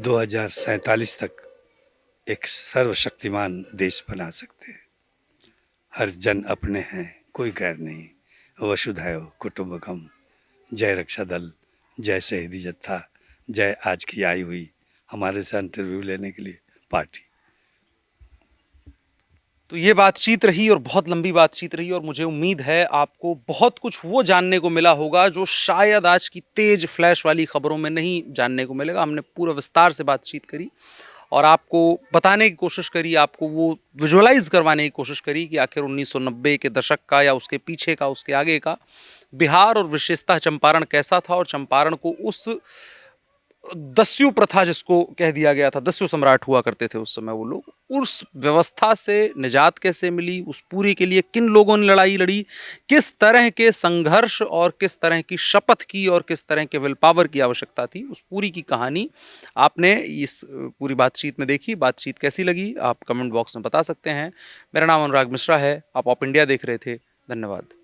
2047 तक एक सर्वशक्तिमान देश बना सकते हैं। हर जन अपने हैं, कोई गैर नहीं, वसुधैव कुटुंबकम। जय रक्षा दल, जय शहीदी जत्था, जय आज की आई हुई हमारे से इंटरव्यू लेने के लिए पार्टी। तो ये बातचीत रही और बहुत लंबी बातचीत रही, और मुझे उम्मीद है आपको बहुत कुछ वो जानने को मिला होगा जो शायद आज की तेज फ्लैश वाली खबरों में नहीं जानने को मिलेगा। हमने पूरा विस्तार से बातचीत करी और आपको बताने की कोशिश करी, आपको वो विजुअलाइज करवाने की कोशिश करी कि आखिर 1990 के दशक का या उसके पीछे का, उसके आगे का बिहार और विशेषतः चंपारण कैसा था, और चंपारण को उस दस्यु प्रथा जिसको कह दिया गया था, दस्यु सम्राट हुआ करते थे उस समय वो लोग, उस व्यवस्था से निजात कैसे मिली, उस पूरी के लिए किन लोगों ने लड़ाई लड़ी, किस तरह के संघर्ष और किस तरह की शपथ की और किस तरह के विल पावर की आवश्यकता थी, उस पूरी की कहानी आपने इस पूरी बातचीत में देखी। बातचीत कैसी लगी आप कमेंट बॉक्स में बता सकते हैं। मेरा नाम अनुराग मिश्रा है, आप ऑप इंडिया देख रहे थे। धन्यवाद।